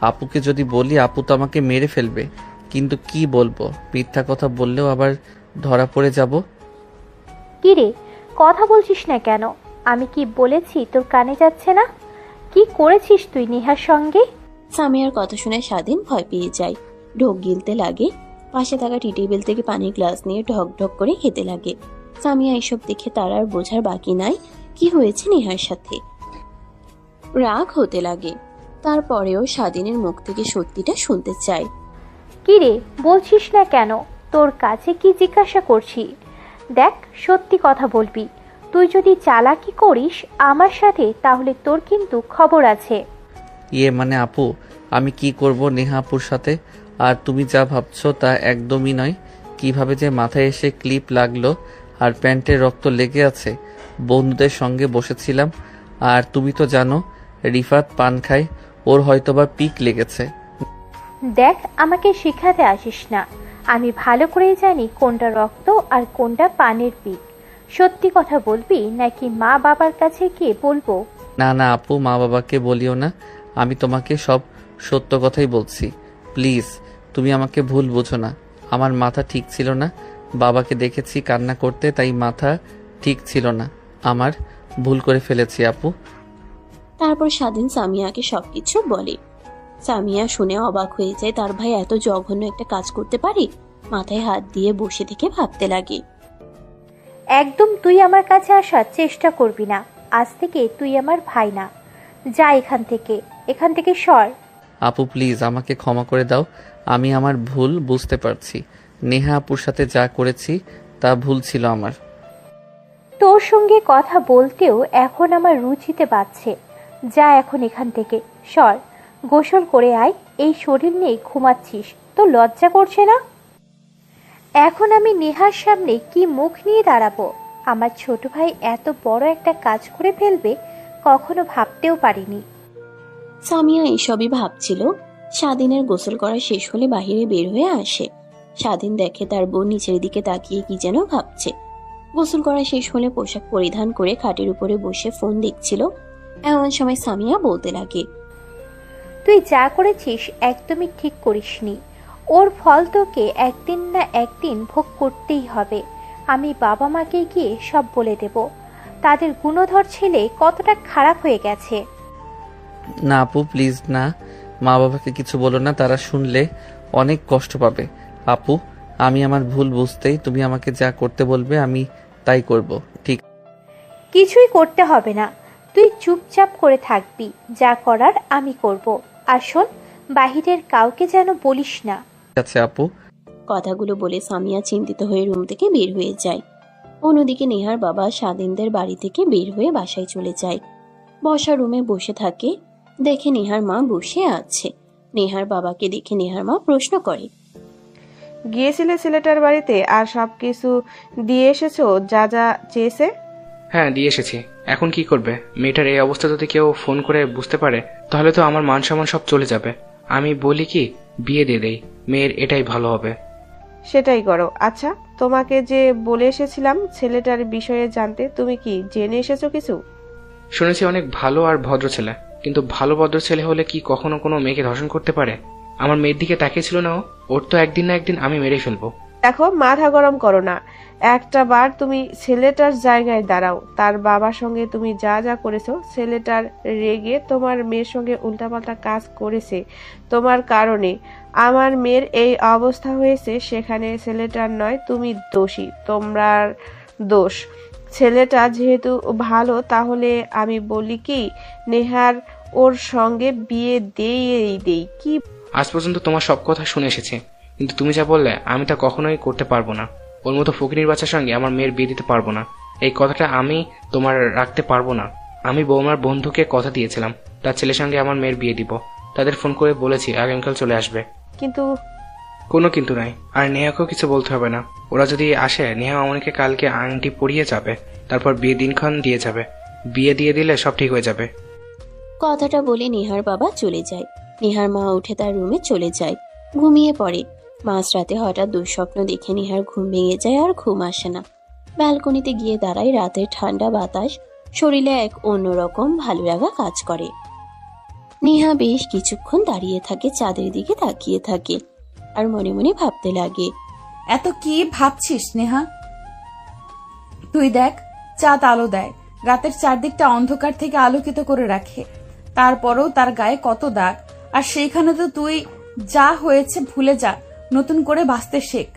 আপুকে যদি বলি, আপু তো আমাকে মেরে ফেলবে। কিন্তু কি বলবো, মিথ্যা কথা বললেও আবার ধরা পড়ে যাব। কিরে, কথা বলছিস না কেন? আমি কি বলেছি তোর কানে যাচ্ছে না? কি করেছিস তুই নেহার সঙ্গে? সামিয়ার কথা শুনে স্বাধীন ভয় পেয়ে যায়, ঢোক গিলতে লাগে। পাশে থাকা টি টেবিল থেকে পানির গ্লাস নিয়ে ঢক ঢক করে খেতে লাগে। সামিয়া এসব দেখে তার আর বোঝার বাকি নাই কি হয়েছে নেহার সাথে। রাগ হতে লাগে, তারপরেও স্বাধীনের মুখ থেকে সত্যিটা শুনতে চায়। কিরে, বলছিস না কেন? তোর কাছে কি জিজ্ঞাসা করছি? দেখ, সত্যি কথা বলবি। তুই যদি চালাকি করিস আমার সাথে তাহলে তোর কিন্তু খবর আছে। মানে আপু, আমি কি করব নেহা আপুর সাথে? আর তুমি যা ভাবছো তা একদমই নয়। কিভাবে যে মাথায় এসে ক্লিপ লাগলো আর প্যান্টের রক্ত লেগে আছে। বন্ধুদের সঙ্গে বসেছিলাম, আর তুমি তো জানো রিফাত পান খায়, ওর হয়তোবা পিক লেগেছে। দেখ, আমাকে শিখাতে আসিস না। আমি ভালো করেই জানি কোনটা রক্ত আর কোনটা পানের পিক। সত্যি কথা বলবি নাকি মা বাবার কাছে গিয়ে বলবো? না না আপু, মা বাবাকে বলিও না, আমি তোমাকে সব সত্য কথাই বলছি। প্লিজ, তুমি আমাকে ভুল বোঝো না। আমার মাথা ঠিক ছিল না, বাবাকে দেখেছি কান্না করতে, তাই মাথা ঠিক ছিল না। আমার ভুল করে ফেলেছি আপু। তারপর স্বাধীন সামিয়াকে সবকিছু বলে। সামিয়া শুনে অবাক হয়ে যায়, তার ভাই এত জঘন্য একটা কাজ করতে পারে। মাথায় হাত দিয়ে বসে থেকে ভাবতে লাগে। একদম তুই আমার কাছে আসার চেষ্টা করবি না। আজ থেকে তুই আমার ভাই না। যা এখান থেকে সর। আপু প্লিজ আমাকে ক্ষমা করে দাও, আমি আমার ভুল বুঝতে পারছি। নেহা আপুর সাথে যা করেছি তা ভুল ছিল আমার। তোর সঙ্গে কথা বলতেও এখন আমার রুচিতে বাড়ছে। যা এখন এখান থেকে সর। গোসল করে আয়। এই শরীর নিয়ে ঘুমাচ্ছিস, তো লজ্জা করছে না? এখন আমি নেহার সামনে কি মুখ নিয়ে দাঁড়াবো? আমার ছোট ভাই এত বড় একটা কাজ করে ফেলবে কখনো ভাবতেও পারিনি। সামিয়া এসবই ভাবছিল। স্বাধীনের গোসল করা শেষ হলে বাহিরে বের হয়ে আসে। স্বাধীন দেখে তার বোন নিচের দিকে তাকিয়ে কি যেন ভাবছে। গোসল করা শেষ হলে পোশাক পরিধান করে খাটের উপরে বসে ফোন দেখছিল। এমন সময় সামিয়া বলতে লাগে, তুই যা করেছিস একদমই ঠিক করিসনি। ওর ফল তোকে একদিন না একদিন ভোগ করতেই হবে। আমি বাবা মাকে গিয়ে সব বলে দেব তাদের গুণধর ছেলে কতটা খারাপ হয়ে গেছে। না আপু প্লিজ না, মা বাবাকে কিছু বলো না, তারা শুনলে অনেক কষ্ট পাবে। আপু, আমি আমার ভুল বুঝতেই তুমি আমাকে যা করতে বলবে আমি তাই করব। ঠিক কিছুই করতে হবে না, তুই চুপচাপ করে থাকবি। যা করার আমি করব। আর শোন, বাহিরের কাউকে যেন বলিস না। আছে আপু। কথাগুলো বলে সামিয়া চিন্তিত হয়ে রুম থেকে বের হয়ে যায়। অন্যদিকে নেহার বাবা স্বাধীনদের বাড়ি থেকে বের হয়ে বাসায় চলে যায়। বসা রুমে বসে থাকে, দেখে নেহার মা বসে আছে। নেহার বাবাকে দেখে নেহার মা প্রশ্ন করে, গিয়েছিলে ছেলেটার বাড়িতে আর সবকিছু দিয়ে এসেছো যা যা চেয়েছে? হ্যাঁ, দিয়ে এসেছি। এখন কি করবে? মেয়েটার এই অবস্থা যদি কেউ ফোন করে বুঝতে পারে তাহলে তো আমার মান সম্মান সব চলে যাবে। আমি বলি কি, বিয়ে দিয়ে দেই, মেয়ের এটাই ভালো হবে। সেটাই করো। আচ্ছা, তোমাকে যে বলে এসেছিলাম ছেলেটার বিষয়ে জানতে, তুমি কি জেনে এসেছো কিছু? শুনেছি অনেক ভালো আর ভদ্র ছেলে, কিন্তু ভালো ভদ্র ছেলে হলে কি কখনো কোনো মেয়েকে ধর্ষণ করতে পারে? আমার মেয়ের দিকে তাকিয়েছিল না ও? ওর তো একদিন না একদিন আমি মেরে ফেলবো। দেখো, মাথা গরম করো না। একটা বার তুমি ছেলেটার জায়গায় দাঁড়াও। তার বাবার সঙ্গে তুমি যা যা করেছো, ছেলেটার রেগে তোমার মেয়ের সঙ্গে উল্টাপাল্টা কাজ করেছে তোমার কারণে। আমার মেয়ের এই অবস্থা হয়েছে, সেখানে ছেলেটার নয়, তুমি দোষী, তোমার দোষ। ছেলেটা যেহেতু ভালো, তাহলে আমি বলি কি, নেহার ওর সঙ্গে বিয়ে দেই কি? আজ পর্যন্ত তোমার সব কথা শুনে এসেছি, কিন্তু তুমি যা বললে আমি তা কখনোই করতে পারবো না। ওর মতো ফকিনীর বাচ্চার সঙ্গে আমার মেয়ের বিয়ে দিতে পারবো না। এই কথাটা আমি তোমার রাখতে পারবো না। আমি বৌমার বন্ধুকে কথা দিয়েছিলাম তার ছেলের সঙ্গে আমার মেয়ের বিয়ে দিব। তাদের ফোন করে বলেছি আগামীকাল চলে আসবে। কিন্তু কোনো কিন্তু নাই। আর নেহাকেও কিছু বলতে হবে না। ওরা যদি আসে, নেহা আমাকে কালকে আংটি পরিয়ে যাবে, তারপর বিয়ে দিনক্ষণ দিয়ে যাবে। বিয়ে দিয়ে দিলে সব ঠিক হয়ে যাবে। কথাটা বলে নেহার বাবা চলে যায়। নেহার মা উঠে তার রুমে চলে যায়, ঘুমিয়ে পড়ে। মাঝরাতে হঠাৎ দুঃস্বপ্ন দেখে নেহার ঘুম ভেঙে যায়, আর ঘুম আসে না। ব্যালকনিতে গিয়ে দাঁড়ায়, রাতের ঠান্ডা বাতাস শরীরে এক অন্যরকম ভালো লাগা কাজ করে। নেহা বেশ কিছুক্ষণ দাঁড়িয়ে থাকে, চাঁদের দিকে তাকিয়ে থাকে। আর মনে মনে ভাবতে লাগে। এত কি ভাবছিস নেহা? তুই দেখ, চাঁদ আলো দেয়, রাতের চারদিকটা অন্ধকার থেকে আলোকিত করে রাখে, তারপরেও তার গায়ে কত দাগ। আর সেইখানে তো তুই যা হয়েছে ভুলে যা, নতুন করে বাঁচতে শেখ,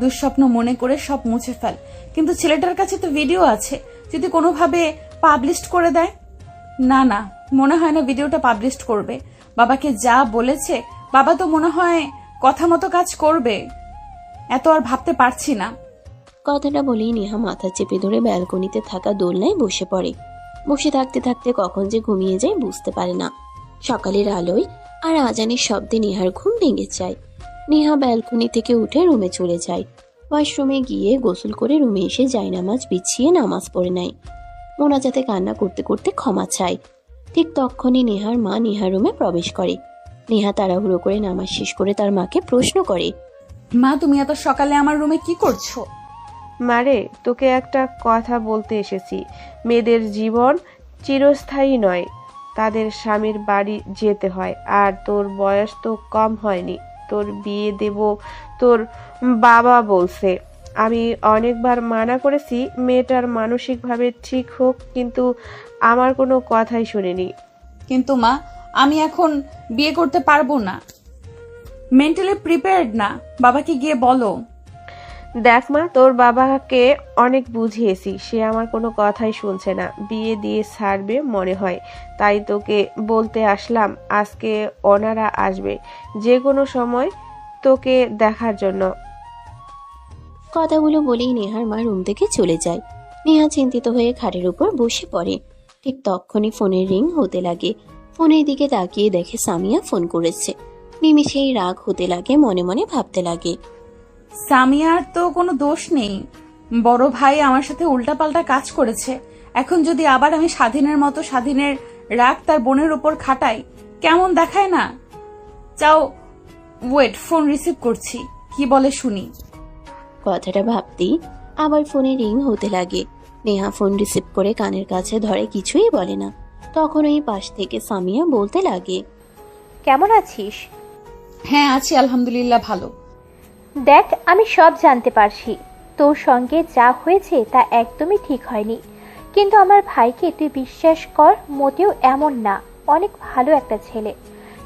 দুঃস্বপ্ন মনে করে সব মুছে ফেল। কিন্তু ছেলেটার কাছে তো ভিডিও আছে, যদি কোনোভাবে পাবলিশ করে দেয়। না না, মনে হয় না ভিডিওটা পাবলিশ করবে। বাবাকে যা বলেছে, বাবা তো মনে হয় কথা মতো কাজ করবে। এত আর ভাবতে পারছি না। কথাটা বলেই নেহা মাথা চেপে ধরে ব্যালকনিতে থাকা দোলনায় বসে পড়ে। বসে থাকতে থাকতে কখন যে ঘুমিয়ে যায় বুঝতে পারে না। সকালের আলোয় আর আজানের শব্দে নেহার ঘুম ভেঙে যায়। নেহা ব্যালকনি থেকে উঠে রুমে চলে যায়। ওয়াশরুমে গিয়ে গোসল করে রুমে এসে জায়নামাজ বিছিয়ে নামাজ পড়ে নেয়। মোনাজাতে কান্না করতে করতে ক্ষমা চায়। ঠিক তখনই নেহার মা নেহার রুমে প্রবেশ করে। নেহা তাড়াহুড়ো করে নামাজ শেষ করে তার মাকে প্রশ্ন করে, মা, তুমি এত সকালে আমার রুমে কি করছো? মারে, তোকে একটা কথা বলতে এসেছি। মেয়েদের জীবন চিরস্থায়ী নয়, তাদের স্বামীর বাড়ি যেতে হয়। আর তোর বয়স তো কম হয়নি, তোর বিয়ে দেব তোর বাবা বলছে। আমি অনেকবার মানা করেছি মেয়েটার মানসিকভাবে ঠিক হোক, কিন্তু আমার কোনো কথাই শুনেনি। কিন্তু মা, আমি এখন বিয়ে করতে পারবো না, মেন্টালি প্রিপেয়ার্ড না। বাবাকে গিয়ে বলো। দেখ মা, তোর বাবাকে অনেক বুঝিয়েছি, সে আমার কোনো কথাই শুনছে না, বিয়ে দিয়ে ছাড়বে মনে হয়। তাই তোকে বলতে আসলাম, আজকে ওনারা আসবে যে কোনো সময় তোকে দেখার জন্য। কথাগুলো বলেই নেহার মা রুম থেকে চলে যায়। নেহা চিন্তিত হয়ে খাটের উপর বসে পড়ে। ঠিক তখনই ফোনের রিং হতে লাগে। ফোনের দিকে তাকিয়ে দেখে সামিয়া ফোন করেছে। নিমিষেই রাগ হতে লাগে, মনে মনে ভাবতে লাগে, সামিয়ার তো কোনো দোষ নেই, বড় ভাই আমার সাথে উল্টাপাল্টা কাজ করেছে। এখন যদি আবার আমি স্বাধীনের মতো স্বাধীনের রাগ তার বোনের উপর খাটাই, কেমন দেখায় না? চাও ওয়েট, ফোন রিসিভ করছি, কি বলে শুনি। কথাটা ভাবতেই আবার ফোনে রিং হতে লাগে। নেহা ফোন রিসিভ করে কানের কাছে ধরে, কিছুই বলে না। তখন ওই পাশ থেকে সামিয়া বলতে লাগে, কেমন আছিস? হ্যাঁ আছি, আলহামদুলিল্লাহ ভালো। দেখ, আমি সব জানতে পারছি। তোর সঙ্গে যা হয়েছে তা একদমই ঠিক হয়নি, কিন্তু আমার ভাইকে তুই বিশ্বাস কর, মোটেও এমন না, অনেক ভালো একটা ছেলে।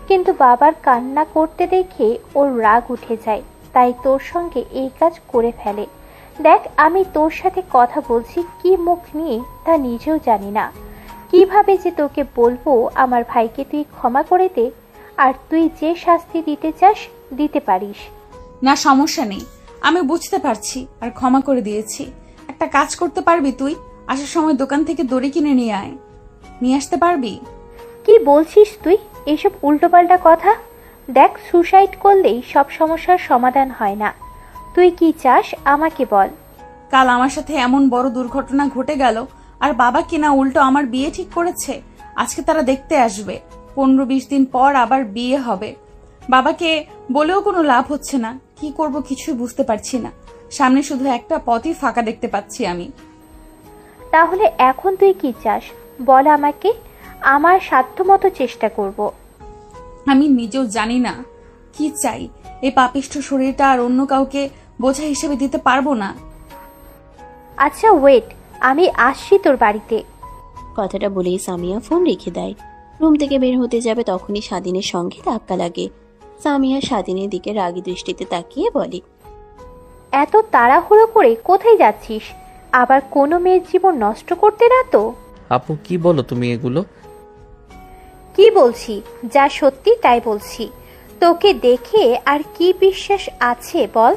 কিন্তু বাবার কান্না করতে দেখে ওর রাগ উঠে যায়, তাই তোর সঙ্গে এই কাজ করে ফেলে। দেখ, আমি তোর সাথে কথা বলছি কি মুখ নিয়ে তা নিজেও জানি না। কিভাবে যে তোকে বলবো আমার ভাইকে তুই ক্ষমা করে দে, আর তুই যে শাস্তি দিতে চাস দিতে পারিস। না, সমস্যা নেই, আমি বুঝতে পারছি আর ক্ষমা করে দিয়েছি। একটা কাজ করতে পারবি তুই? আসার সময় দোকান থেকে দড়ি কিনে নিয়ে আসতে পারবি? কি বলছিস তুই এইসব উল্টোপাল্টা কথা? দেখ, সুসাইড করলেই সব সমস্যার সমাধান হয় না। তুই কি চাস আমাকে বল। কাল আমার সাথে এমন বড় দুর্ঘটনা ঘটে গেল, আর বাবা কিনা উল্টো আমার বিয়ে ঠিক করেছে। আজকে তারা দেখতে আসবে, 15-20 দিন পর আবার বিয়ে হবে। বাবাকে বলেও কোনো লাভ হচ্ছে না, কি করব কিছুই বুঝতে পারছি না। সামনে শুধু একটা পথই ফাঁকা দেখতে পাচ্ছি আমি। তাহলে এখন তুই কি চাস বল আমাকে, আমার সাধ্যমতো চেষ্টা করব। আমি নিজেও জানি না কি চাই। এই পাপিষ্ঠ শরীরটা আর অন্য কাউকে বোঝা হিসেবে দিতে পারবো না। আচ্ছা ওয়েট, আমি আসছি তোর বাড়িতে। কথাটা বলেই সামিয়া ফোন রেখে দেয়। রুম থেকে বের হতে যাবে তখনই স্বাধীনের সঙ্গে ধাক্কা লাগে। সামিয়া স্বাধীনের দিকে রাগী দৃষ্টিতে তাকিয়ে বলে, এত তাড়াহুড়ো করে কোথায় যাচ্ছিস? আবার কোনো মেয়ের জীবন নষ্ট করতে না তো? আপু কি বলো তুমি এগুলো? কি বলছি, যা সত্যি তাই বলছি। তোকে দেখে আর কি বিশ্বাস আছে বল?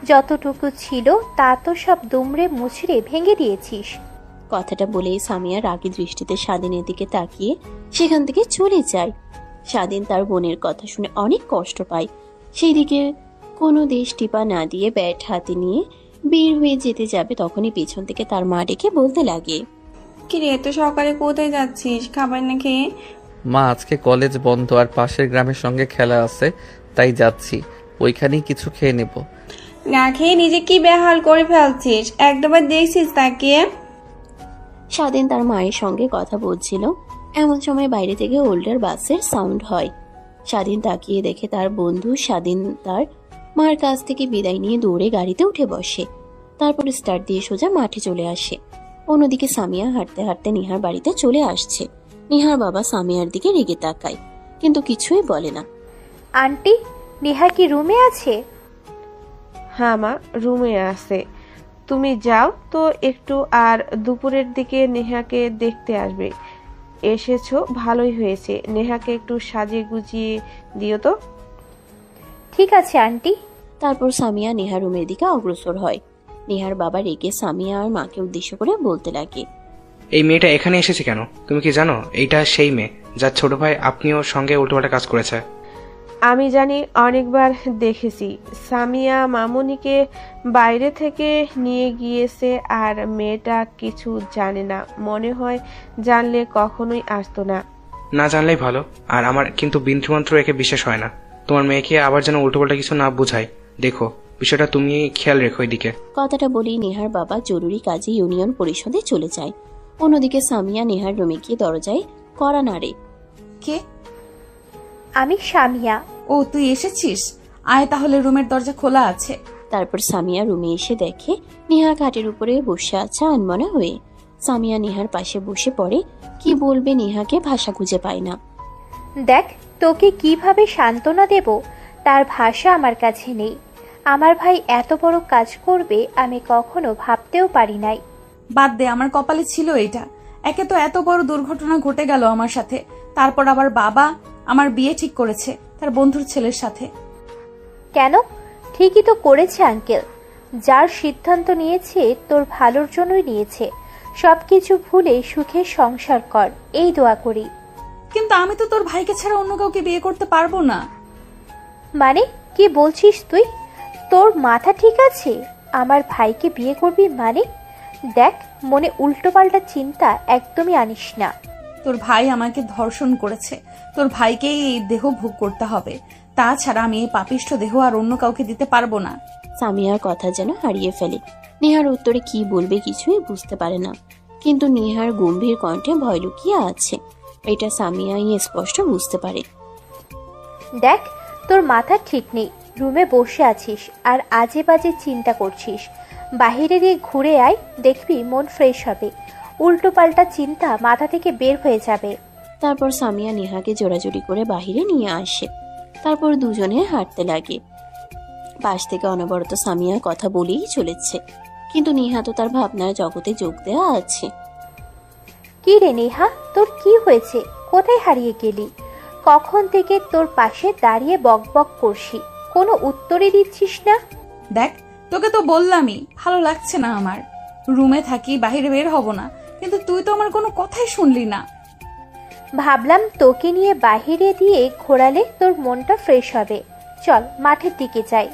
যতটুকু ছিল তা তো সব দুমড়ে মুচড়ে ভেঙে দিয়েছিস। কথাটা বলেই সামিয়া রাগী দৃষ্টিতে স্বাধীনের দিকে তাকিয়ে সেখান থেকে চলে যায়। স্বাধীন তার বোনের কথা শুনে অনেক কষ্ট পায়। সেই দিকে কোনো দেশ টিপা না দিয়ে ব্যাট হাতে নিয়ে বের হয়ে যেতে যাবে তখনই পেছন থেকে তার মা ডেকে বলতে লাগে, কিরে, এত সকালে কোথায় যাচ্ছিস? খাবার না খেয়ে? মা, আজকে কলেজ বন্ধ আর পাশের গ্রামের সঙ্গে খেলা আছে, তাই যাচ্ছি, ওইখানেই কিছু খেয়ে নেব। না খেয়ে নিজে কি বেহাল করে ফেলছিস? একবার দেখছিস তাকিয়ে? স্বাধীন তার মায়ের সঙ্গে কথা বলছিল, এমন সময় বাইরে থেকে হোল্ডার বাসের সাউন্ড হয়। স্বাধীন তাকিয়ে দেখে তার বন্ধু স্বাধীন তার মার কাছ থেকে বিদায় নিয়ে দৌড়ে গাড়িতে উঠে বসে। তারপর স্টার্ট দিয়ে সোজা মাঠে চলে আসে। অন্যদিকে সামিয়া হাঁটতে হাঁটতে নিহার বাড়িতে চলে আসছে। নিহার বাবা সামিয়ার দিকে রেগে তাকায়, কিন্তু কিছুই বলে না। আন্টি, নেহা কি রুমে আছে? হ্যাঁ মা, রুমে আছে। তুমি যাও তো একটু, আর দুপুরের দিকে নেহাকে দেখতে আসবে। এসেছো ভালোই হয়েছে, নেহাকে একটু সাজিয়ে গুজিয়ে দিও তো। ঠিক আছে আন্টি। তারপর সামিয়া নেহার রুমের দিকে অগ্রসর হয়। নেহার বাবা রেগে সামিয়া আর মাকে উদ্দেশ্য করে বলতে লাগে, এই মেয়েটা এখানে এসেছে কেন? তুমি কি জানো এইটা সেই মেয়ে যার ছোট ভাই আপনিও সঙ্গে উল্টোপাল্টা কাজ করেছে? আমি জানি, অনেকবার দেখেছি। সামিয়া মামুনিকে বাইরে থেকে নিয়ে গিয়েছে, আর মেয়েটা কিছু জানে না। মনে হয় জানলে কখনোই আসতো না। না জানলেই ভালো। আর আমার কিন্তু বিন্দুমাত্র একে বিশ্বাস হয় না। তোমার মেয়েকে আবার যেন উল্টোপাল্টা কিছু না বোঝায়। দেখো, বিষয়টা তুমি খেয়াল রেখো এদিকে। কথাটা বলেই নেহার বাবা জরুরি কাজে ইউনিয়ন পরিষদে চলে যায়। অন্যদিকে সামিয়া নেহার রুমে গিয়ে দরজায় কড়া নাড়ে। কে? আমি সামিয়া। ও, তুই এসেছিস? আয় তাহলে, রুমের দরজা খোলা আছে। তারপর সামিয়া রুমে এসে দেখে নেহা খাটের উপরে বসে আছে আনমনা হয়ে। সামিয়া নেহার পাশে বসে পড়ে। কি বলবে নেহাকে ভাষা খুঁজে পায় না। দেখ, তোকে কিভাবে সান্ত্বনা দেব তার ভাষা আমার কাছে নেই। আমার ভাই এত বড় কাজ করবে আমি কখনো ভাবতেও পারি নাই। বাদ দে, আমার কপালে ছিল এটা। একে তো এত বড় দুর্ঘটনা ঘটে গেল আমার সাথে, তারপর আবার বাবা আমার বিয়ে ঠিক করেছে তার বন্ধুর ছেলের সাথে। কেন? ঠিকই তো করেছে আঙ্কেল। যার সিদ্ধান্ত নিয়েছে তোর ভালোর জন্যই নিয়েছে। সবকিছু ভুলে সুখে সংসার কর, এই দোয়া করি। কিন্তু আমি তো তোর ভাইকে ছাড়া অন্য কাউকে বিয়ে করতে পারবো না। মানে কি বলছিস তুই? তোর মাথা ঠিক আছে? আমার ভাইকে বিয়ে করবি মানে? দেখ, মনে উল্টোপাল্টা চিন্তা একদমই আনিস না। তোর ভাই আমাকে ধর্ষণ করেছে, তোর ভাইকেই এই দেহ ভোগ করতে হবে। তাছাড়া আমি এই পাপিষ্ঠ দেহ আর অন্য কাউকে দিতে পারবো না। সামিয়ার কথা যেন হারিয়ে ফেলে। নেহার উত্তরে কি বলবে কিছুই বুঝতে পারে না, কিন্তু নেহার গম্ভীর কণ্ঠে ভয় লুকিয়ে আছে, এটা সামিয়াই স্পষ্ট বুঝতে পারে। দেখ, তোর মাথা ঠিক নেই। রুমে বসে আছিস আর আজে বাজে চিন্তা করছিস। বাহিরে দিয়ে ঘুরে আয়, দেখবি মন ফ্রেশ হবে। উল্টোপাল্টা চিন্তা মাথা থেকে বের হয়ে যাবে। তারপর সামিয়া নেহাকে জোরাজুরি করে বাহিরে নিয়ে আসে। তারপর দুজনে হাঁটতে লাগে। পাশ থেকে অনবরত সামিয়ার কথা বলেই চলেছে, কিন্তু নেহা তো তার ভাবনার জগতে যোগ দেওয়া আছে। কি রে নেহা, তোর কি হয়েছে? কোথায় হারিয়ে গেলি? কখন থেকে তোর পাশে দাঁড়িয়ে বক বক করছি, কোনো উত্তরই দিচ্ছিস না। দেখ, তোকে তো বললামই ভালো লাগছে না আমার। রুমে থাকি, বাইরে বের হব না, কিন্তু তুই তো আমার কোনো কথাই শুনলি না। ভাবলাম তোকে নিয়ে বাহিরে দিয়ে ঘোরালে তোর মনটা ফ্রেশ হবে। চল মাঠের দিকে যাই।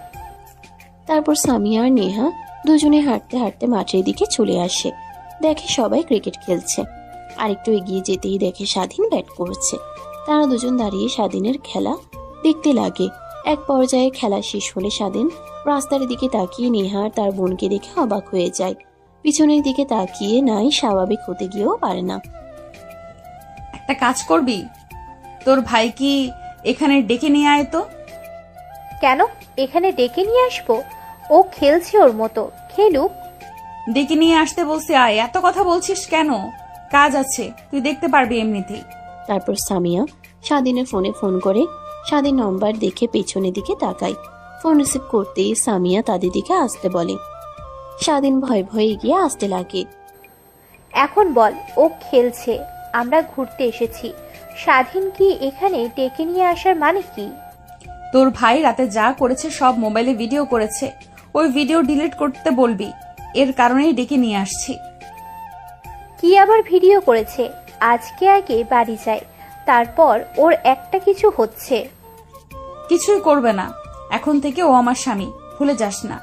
তারপর সামিয়া আর নেহা দুজনে হাঁটতে হাঁটতে মাঠের দিকে চলে আসে। দেখে সবাই ক্রিকেট খেলছে। আরেকটু এগিয়ে যেতেই দেখে স্বাধীন ব্যাট করছে। তারা দুজন দাঁড়িয়ে স্বাধীনের খেলা দেখতে লাগে। এক পর্যায়ে খেলা শেষ হলে স্বাধীন রাস্তার দিকে তাকিয়ে নেহা আর তার বোনকে দেখে অবাক হয়ে যায়। পিছনের দিকে তাকিয়ে নাই স্বাভাবিক হতে গিয়েও পারে না। একটা কাজ করবি, তোর ভাই কি এখানে ডেকে নিয়ে আয় তো। কেন এখানে ডেকে নিয়ে আসবো? ও খেলছে ওর মতো, খেলুক। ডেকে নিয়ে আসতে বলছি, আয়। এত কথা বলছিস কেন? কাজ আছে, তুই দেখতে পারবি এমনিতেই। তারপর সামিয়া স্বাধীনের ফোনে ফোন করে। স্বাধীন নম্বর দেখে পেছনের দিকে তাকায়। ফোন রিসিভ করতেই সামিয়া তাদের দিকে আসতে বলে। স্বাধীন ভয় ভয়ে এগিয়ে আসতে লাগে। এখন বল, ও খেলছে, আমরা ঘুরতে এসেছি। স্বাধীন কি এখানে ডেকে নিয়ে আসার মানে কি? তোর ভাই রাতে যা করেছে সব মোবাইলে ভিডিও করেছে, ওই ভিডিও ডিলিট করতে বলবি। এর কারণেই ডেকে নিয়ে আসছি। কি আবার ভিডিও করেছে? আজকে আগে বাড়ি যায়, তারপর ওর একটা কিছু হচ্ছে। কিছুই করবে না, এখন থেকে ও আমার স্বামী, ভুলে যাস না।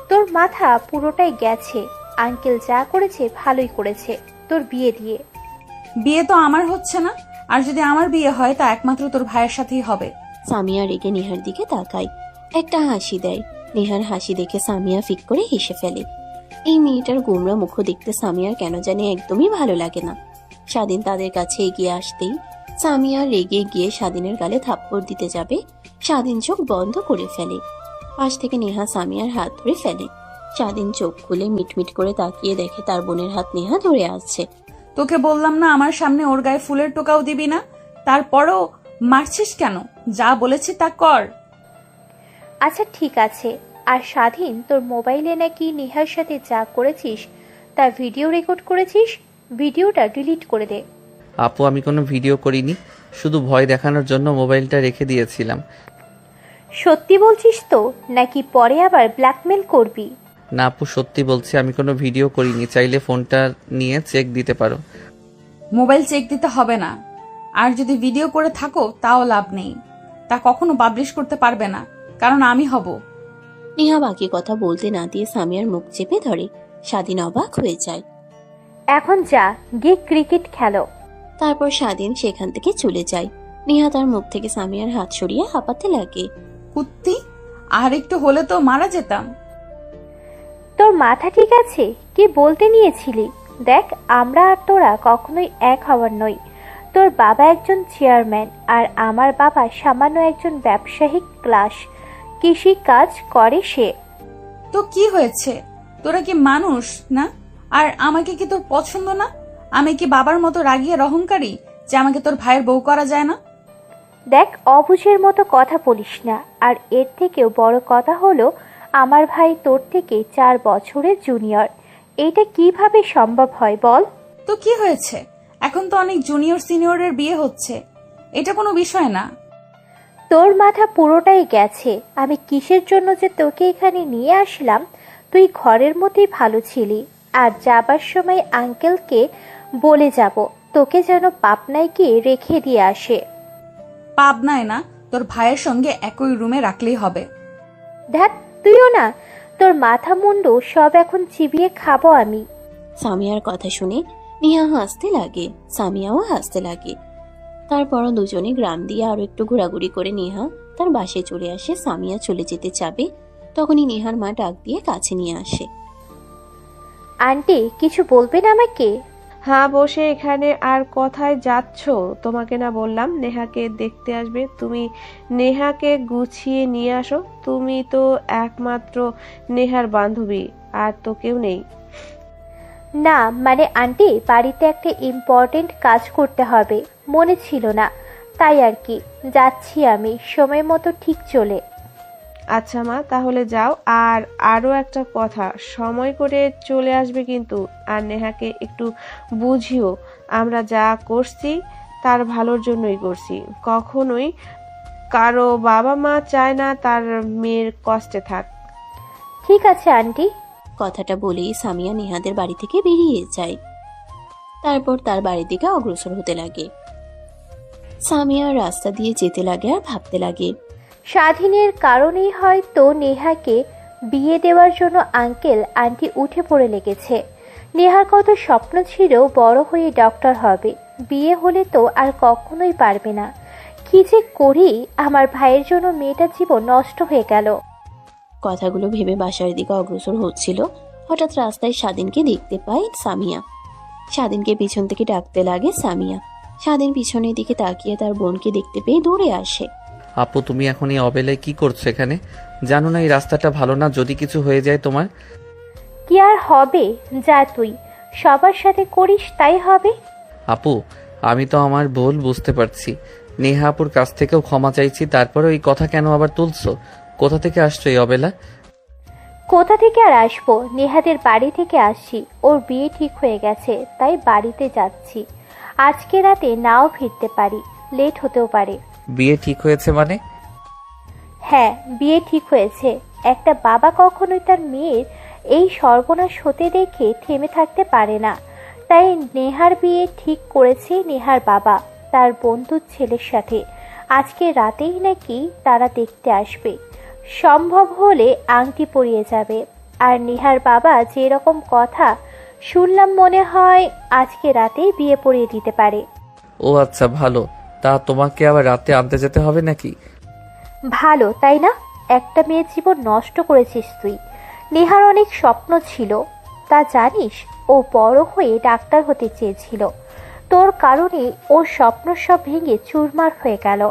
তোর মাথা পুরোটাই গেছে। আঙ্কেল যা করেছে ভালোই করেছে তোর বিয়ে দিয়ে। বিয়ে তো আমার হচ্ছে না, আর যদি আমার বিয়ে হয় তা একমাত্র তোর ভাইয়ের সাথেই হবে। সামিয়া রেগে নেহার দিকে তাকায়, একটা হাসি দেয়। নেহার হাসি দেখে সামিয়া ফিক করে হেসে ফেলে। এই মেয়েটার গোমরা মুখ দেখতে সামিয়ার কেন জানে একদমই ভালো লাগে না। স্বাধীন তাদের কাছে এগিয়ে আসতেই সামিয়া রেগে গিয়ে স্বাধীনের গালে থাপ্পড় দিতে যাবে। স্বাধীন চোখ বন্ধ করে ফেলে। পাশ থেকে নেহা সামিয়ার হাত ধরে ফেলে। স্বাধীন চোখ খুলে মিটমিট করে তাকিয়ে দেখে তার বোনের হাত নেহা ধরে আছে। তোকে বললাম না আমার সামনে ওর গায়ে ফুলের টোকাও দিবি না, তারপরও মারছিস কেন? যা বলেছি তা কর। আচ্ছা ঠিক আছে। আর স্বাধীন, তোর মোবাইলে নাকি নেহার সাথে যা করেছিস তা ভিডিও রেকর্ড করেছিস, ভিডিওটা ডিলিট করে দে। আপু আমি কোনো ভিডিও করিনি, শুধু ভয় দেখানোর জন্য মোবাইলটা রেখে দিয়েছিলাম। সত্যি বলছিস তো, নাকি পরে আবার ব্ল্যাকমেল করবি? না আপু সত্যি বলছি, আমি কোনো ভিডিও করিনি, চাইলে ফোনটা নিয়ে চেক দিতে পারো। মোবাইল চেক দিতে হবে না, আর যদি ভিডিও করে থাকো তাও লাভ নেই, তা কখনো পাবলিশ করতে পারবে না, কারণ আমি হব। নেহা বাকি কথা বলতে না দিয়ে সামিয়ার মুখ চেপে ধরে। স্বাধীন অবাক হয়ে যায়। এখন যা, গিয়ে ক্রিকেট খেলো। তারপর স্বাধীন সেখান থেকে চলে যায়। নেহা তার মুখ থেকে সামিয়ার হাত সরিয়ে হাঁপাতে লাগে। কুত্তি, আর একটু হলে তো মারা যেতাম। তোর মাথা ঠিক আছে? কি বলতে নিয়েছিলি? দেখ, আমরা আর তোরা কখনোই এক হওয়ার নই। তোর বাবা একজন চেয়ারম্যান, আর আমার বাবা সামান্য একজন ব্যবসায়িক ক্লাস কৃষি কাজ করে সে। তো কি হয়েছে? তোরা কি মানুষ না? আর আমাকে কি তোর পছন্দ না? আমি কি বাবার মতো রাগিয়ে অহংকারী যে আমাকে তোর ভাইয়ের বউ করা যায় না? দেখ, অবুঝের মতো কথা বলিস না। আর এর থেকেও বড় কথা হলো, আমার ভাই তোর থেকে 4 বছরের জুনিয়র। এটা কিভাবে সম্ভব হয় বল? তো কি হয়েছে? এখন তো অনেক জুনিয়র সিনিয়রের বিয়ে হচ্ছে, এটা কোনো বিষয় না। তোর মাথা পুরোটাই গেছে। আমি কিসের জন্য যে তোকে এখানে নিয়ে আসলাম? তুই ঘরের মধ্যেই ভালো ছিলি, আর যাবার সময় আঙ্কেলকে বলে যাব তোকে যেন পাবনায় গিয়ে রেখে দিয়ে আসে। পাবনায় না, তোর ভাইয়ের সঙ্গে একই রুমে রাখলেই হবে। দেখ, তুইও না, তোর মাথা মুন্ডু সব এখন চিবিয়ে খাবো আমি। সামিয়ার কথা শুনে নেহা হাসতে লাগে, সামিয়াও হাসতে লাগে। তারপরও দুজনে গ্রাম দিয়ে আরো একটু ঘোরাঘুরি করে নেহা তার বাসায় চলে আসে। সামিয়া চলে যেতে চাবে, তখনই নেহার মা ডাক দিয়ে কাছে নিয়ে আসে। আন্টি, কিছু বলবেন আমাকে? হ্যাঁ, বসে এখানে আর কোথায় যাচ্ছ? তোমাকে না বললাম নেহাকে দেখতে আসবে? তুমি নেহাকে গুছিয়ে নিয়ে আসো। তুমি তো একমাত্র নেহার বান্ধবী, আর তো কেউ নেই। না মানে আন্টি, বাড়িতে একটা ইম্পর্টেন্ট কাজ করতে হবে, মনে ছিল না, তাই আর কি। যাচ্ছি আমি, সময় মতো ঠিক চলে। আচ্ছা মা, তাহলে যাও। আর আরো একটা কথা, সময় করে চলে আসবে কিন্তু। আর নেহাকে একটু বুঝিও, আমরা যা করছি তার ভালোর জন্যই করছি। কখনোই কারো বাবা মা চায় না তার মেয়ের কষ্টে থাক। ঠিক আছে আন্টি। কথাটা বলেই সামিয়া নেহাদের বাড়ি থেকে বেরিয়ে যায়। তারপর তার বাড়ির দিকে অগ্রসর হতে লাগে। সামিয়া রাস্তা দিয়ে যেতে লাগে আর ভাবতে লাগে, স্বাধীনের কারণেই হয়তো নেহাকে বিয়ে দেওয়ার জন্য আঙ্কেল আন্টি উঠে পড়ে লেগেছে। নেহার কত স্বপ্ন ছিল বড় হয়ে ডক্টর হবে, বিয়ে হলে তো আর কখনোই পারবে না। কি যে করি, আমার ভাইয়ের জন্য মেয়েটার জীবন নষ্ট হয়ে গেল। কথাগুলো ভেবে বাসার দিকে অগ্রসর হচ্ছিল, হঠাৎ রাস্তায় স্বাধীনকে দেখতে পায় সামিয়া। স্বাধীনকে পিছন থেকে ডাকতে লাগে সামিয়া। স্বাধীন পিছনের দিকে তাকিয়ে তার বোনকে দেখতে পেয়ে দৌড়ে আসে। আপু তুমি এখন এই অবেলায় কি করছো এখানে? জানো না এই রাস্তাটা ভালো না, যদি কিছু হয়ে যায় তোমার? কি আর হবে, যা তুই সবার সাথে করিস তাই হবে। আপু আমি তো আমার ভুল বুঝতে পারছি, নেহা আপুর কাছ থেকেও ক্ষমা চাইছি, তারপরে এই কথা কেন আবার তুলছো? কোথা থেকে আসছো এই অবেলা? কোথা থেকে আর আসবো, নেহাদের বাড়ি থেকে আসছি। ওর বিয়ে ঠিক হয়ে গেছে, তাই বাড়িতে যাচ্ছি। আজকে রাতে নাও ফিরতে পারি, লেট হতেও পারে। বিয়ে ঠিক হয়েছে মানে? হ্যাঁ, বিয়ে ঠিক হয়েছে। একটা বাবা কখনোই তার মেয়ের এই সর্বনাশ হতে দেখে থেমে থাকতে পারে না। তাই নেহার বিয়ে ঠিক করেছে নেহার বাবা তার বন্ধুর ছেলের সাথে। আজকে রাতেই নাকি তারা দেখতে আসবে, সম্ভব হলে আংটি পরিয়ে যাবে। আর নেহার বাবা যেরকম কথা শুনলাম, মনে হয় আজকে রাতেই বিয়ে পরিয়ে দিতে পারে। ও আচ্ছা ভালো, তা তোমাকে আবার রাতে আনতে যেতে হবে নাকি? ভালো তাই না? একটা মেয়ের জীবন নষ্ট করেছিস তুই। নেহার অনেক স্বপ্ন ছিল, তা জানিস? ও বড় হয়ে ডাক্তার হতে চেয়েছিল, তোর কারণে ওর স্বপ্ন সব ভেঙে চুরমার হয়ে গেল।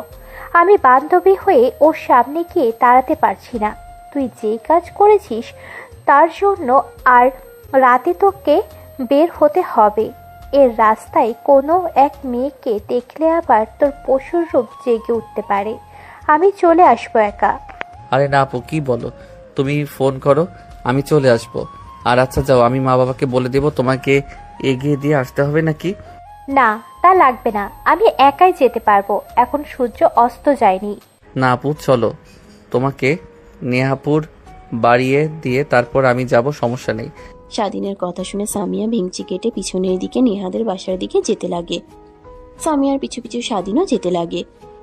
আমি বান্ধবী হয়ে ওর সামনে গিয়ে দাঁড়াতে পারছি না। তুই যেই কাজ করেছিস তার জন্য আর রাতে তোকে বের হতে হবে। এর রাস্তায় কোনো এক মেয়েকে দেখলে আবার তোর পশুর রূপ জেগে উঠতে পারে। আমি চলে আসবো একা। আরে না আপু, কি বলো? তুমি ফোন করো, আমি চলে আসবো। আর আচ্ছা যাও, আমি মা বাবাকে বলে দেবো তোমাকে এগিয়ে দিয়ে আসতে হবে নাকি? না, তা লাগবে না, আমি একাই যেতে পারবো। এখন সূর্য অস্ত যায়নি। না আপু চলো, তোমাকে নেহাপুর বাড়িয়ে দিয়ে তারপর আমি যাব, সমস্যা নেই। স্বাধীনের কথা শুনে সামিয়া ভেঙচি কেটে পিছনের দিকে নেহাদের বাসার দিকে যেতে লাগে। সামিয়ার পিছু পিছু স্বাধীনও যেতে লাগে।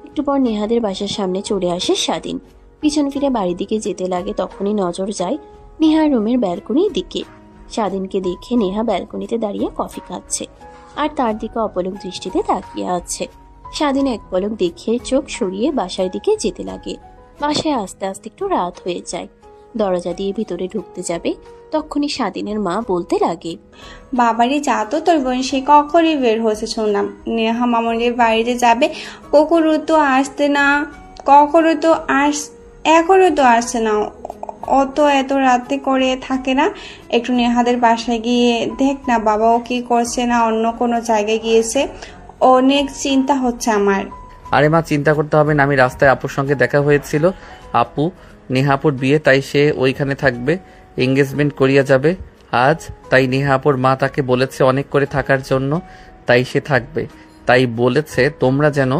একটু পর নেহাদের বাসার সামনে চলে আসে স্বাধীন। পিছন ফিরে বাড়ির দিকে যেতে লাগে, তখনই নজর যায় নেহার রুমের ব্যালকনির দিকে। স্বাধীনকে দেখে নেহা ব্যালকনিতে দাঁড়িয়ে কফি খাচ্ছে আর তার দিকে অপলক দৃষ্টিতে তাকিয়ে আছে। স্বাধীন এক পলক দেখে চোখ সরিয়ে বাসার দিকে যেতে লাগে। বাসায় আস্তে আস্তে একটু রাত হয়ে যায়। দরজা দিয়ে ভিতরে ঢুকতে যাবে, তখনই স্বাধীনের মা বলতে লাগে, বাবারে যা তো, তোর বোন সে কখনই বের হয়েছে শুনলাম। নেহা মামনের বাড়িতে যাবে, কখনো তো আসতে না, এখনো তো আসছে না। ও তো এত রাতে করে থাকে না। একটু নেহাদের বাসায় গিয়ে দেখ না বাবাও কি করছে, না অন্য কোনো জায়গায় গিয়েছে। অনেক চিন্তা হচ্ছে আমার। আরে মা, চিন্তা করতে হবে না, আমি রাস্তায় আপুর সঙ্গে দেখা হয়েছিল। আপু নেহাপুর বিয়ে, তাই সে ওইখানে থাকবে, এঙ্গেজমেন্ট করিয়া যাবে আজ। তাই নেহাপুর মা তাকে বলেছে অনেক করে থাকার জন্য, তাই সে থাকবে। তাই বলেছে তোমরা যেন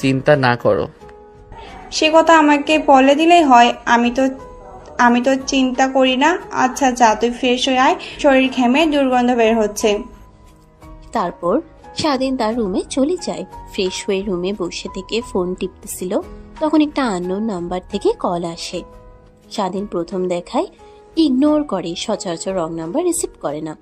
চিন্তা না করো। সে কথা আমাকে বলে দিলেই হয়, আমি তো চিন্তা করি না। আচ্ছা যা, তুই ফ্রেশ হয়ে আয়, শরীর ঘেমে দুর্গন্ধ বের হচ্ছে। তারপর স্বাধীন তার রুমে চলে যায়। ফ্রেশ হয়ে রুমে বসে থেকে ফোন টিপতেছিল, তখন একটা আননোন নাম্বার থেকে কল আসে। স্বাধীন প্রথম দেখায় ইগনোর করে, সচরাচর রং নাম্বার রিসিভ করে না।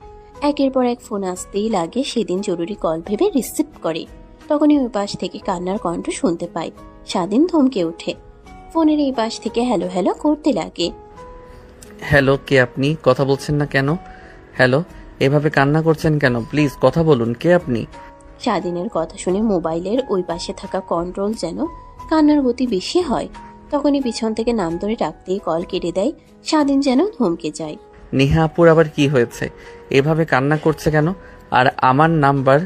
একের পর এক ফোন আসতেই লাগে, সেদিন জরুরি কল ভেবে রিসিভ করে। তখনই ওই পাশ থেকে কান্নার কণ্ঠ শুনতে পায়। স্বাধীন থমকে ওঠে, ফোনের এই পাশ থেকে হ্যালো হ্যালো করতে লাগে। হ্যালো, কে আপনি? কথা বলছেন না কেন? হ্যালো, এভাবে কান্না করছেন কেন? প্লিজ কথা বলুন, কে আপনি? স্বাধীনের কথা শুনে মোবাইলের ওই পাশে থাকা কন্ট্রোল যেন কান্নার গতি বেশি হয়। তখনই পিছন থেকে নাম ধরে ডাকতেই কল কেটে দেয়। স্বাধীন যেন থমকে যায়। নেহাপুর আবার কি হয়েছে? এভাবে কান্না করছে কেন? আর আমার নাম্বার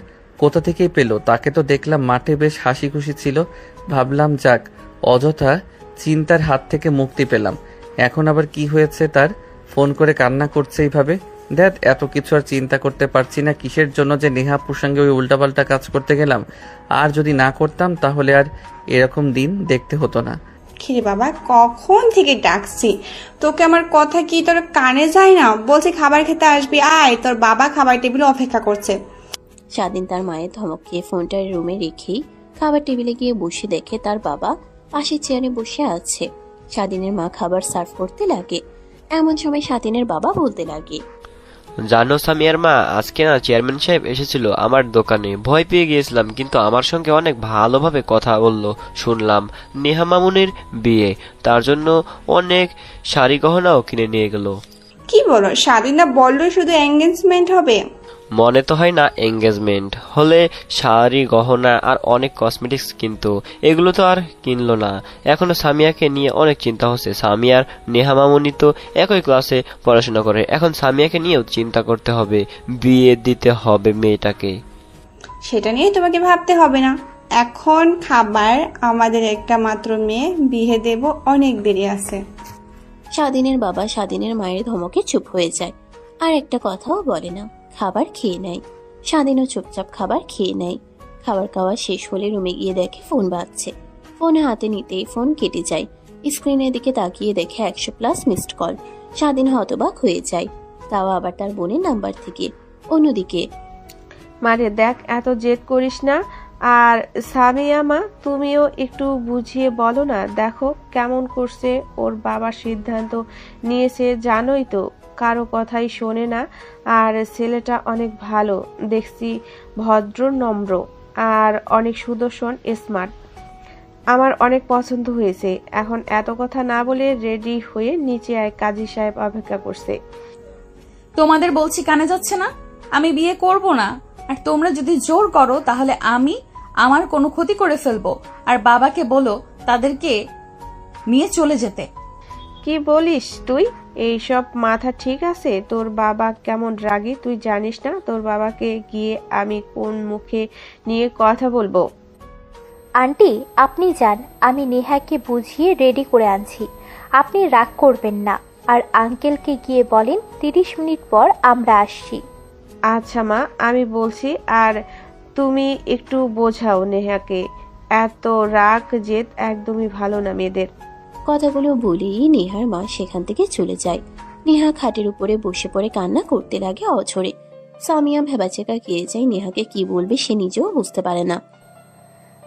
কোথা থেকেই পেল? তাকে তো দেখলাম মাঠে বেশ হাসি খুশি ছিল, ভাবলাম যাক অযথা চিন্তার হাত থেকে মুক্তি পেলাম। এখন আবার কি হয়েছে তার? ফোন করে কান্না করছে এইভাবে? দেখ, এত কিছু আর চিন্তা করতে পারছি না। কিসের জন্য যে নেহাপুর সঙ্গে ওই উল্টাপাল্টা কাজ করতে গেলাম? আর যদি না করতাম তাহলে আর এরকম দিন দেখতে হতো না। খিরে বাবা, কখন থেকে ডাকছি তোকে, আমার কথা কি তোর কানে যায় না? বলছি খাবার খেতে আসবি, আয়, তোর বাবা খাবার টেবিলে অপেক্ষা করছে। স্বাধীন তার মায়ের ধমক খেয়ে ফোনটা রুমে রেখেই খাবার টেবিলে গিয়ে বসে দেখে তার বাবা পাশের চেয়ারে বসে আছে। স্বাধীনের মা খাবার সার্ভ করতে লাগে। এমন সময় স্বাধীনের বাবা বলতে লাগে, জানো সামিয়ার মা, আজকে না চেয়ারম্যান সাহেব এসেছিল আমার দোকানে। ভয় পেয়ে গিয়েছিলাম, কিন্তু আমার সঙ্গে অনেক ভালোভাবে কথা বললো। শুনলাম নেহা মামুনের বিয়ে, তার জন্য অনেক শাড়ি গহনাও কিনে নিয়ে গেল। কি বলো? স্বাধীনা বললো শুধু এঙ্গেজমেন্ট হবে? মনে তো হয় না এঙ্গেজমেন্ট হলে শাড়ি গহনা আর অনেক কসমেটিক্স, কিন্তু এগুলো তো আর কিনলো না। এখনো সামিয়াকে নিয়ে অনেক চিন্তা হচ্ছে। সামিয়ার নেহা মামুনি তো একই ক্লাসে পড়াশোনা করে, এখন সামিয়াকে নিয়েও চিন্তা করতে হবে, বিয়ে দিতে হবে মেয়েটাকে। সেটা নিয়ে তোমাকে ভাবতে হবে না। এখন খাবার, আমাদের একটা মাত্র মেয়ে, বিয়ে দেব, অনেক দেরি আছে। স্বাধীনের বাবা স্বাধীনের মায়ের ধমকে চুপ হয়ে যায়, আর একটা কথাও বলে না। খাবার খেয়ে নেয়। স্বাধীনও চুপচাপ খাবার খেয়ে নেয়। খাবার খাওয়া শেষ হলে রুমে গিয়ে দেখে ফোন বাজছে। ফোন হাতে নিতেই ফোন কেটে যায়। স্ক্রিনের দিকে তাকিয়ে দেখে 100+ মিসড কল। স্বাধীন হতবাক হয়ে যায়, তাও আবার তার বোনের নাম্বার থেকে। অন্যদিকে, মারে দেখ, এত জেদ করিস না। আর সামিয়া মা, তুমিও একটু বুঝিয়ে বলো না। দেখো কেমন করছে, ওর বাবার সিদ্ধান্ত নিয়েছে, জানোই তো, কারো কথাই শোনে না। আর ছেলেটা অনেক ভালো দেখছি, ভদ্র, নম্র আর অনেক সুদর্শন, স্মার্ট। আমার অনেক পছন্দ হয়েছে। এখন এত কথা না বলে রেডি হয়ে নিচে আয়, কাজী সাহেব অপেক্ষা করছে। তোমাদের বলছি কানে যাচ্ছে না? আমি বিয়ে করব না। আর তোমরা যদি জোর করো তাহলে আমি আমার কোনো ক্ষতি করে ফেলবো। আর বাবাকে বলো তাদেরকে নিয়ে চলে যেতে। কি বলিস তুই? এইসব মাথা ঠিক আছে? তোর বাবা কেমন রাগী তুই জানিস না? তোর বাবাকে গিয়ে আমি কোন মুখে নিয়ে কথা বলবো? আন্টি আপনি যান, আমি নেহাকে বুঝিয়ে রেডি করে আনছি, আপনি রাগ করবেন না। আর আঙ্কেলকে গিয়ে বলেন 30 মিনিট পর আমরা আসছি। আচ্ছা মা, আমি বলছি। আর তুমি একটু বোঝাও নেহাকে, এত রাগ জেদ একদমই ভালো না মেয়েদের। কথাগুলো বলেই নেহার মা সেখান থেকে চলে যায়। নেহা খাটের উপরে বসে পড়ে কান্না করতে লাগে অঝরে। সামিয়া ভেবাচেকা খেয়ে যায়, নেহাকে কি বলবে সে নিজেও বুঝতে পারে না।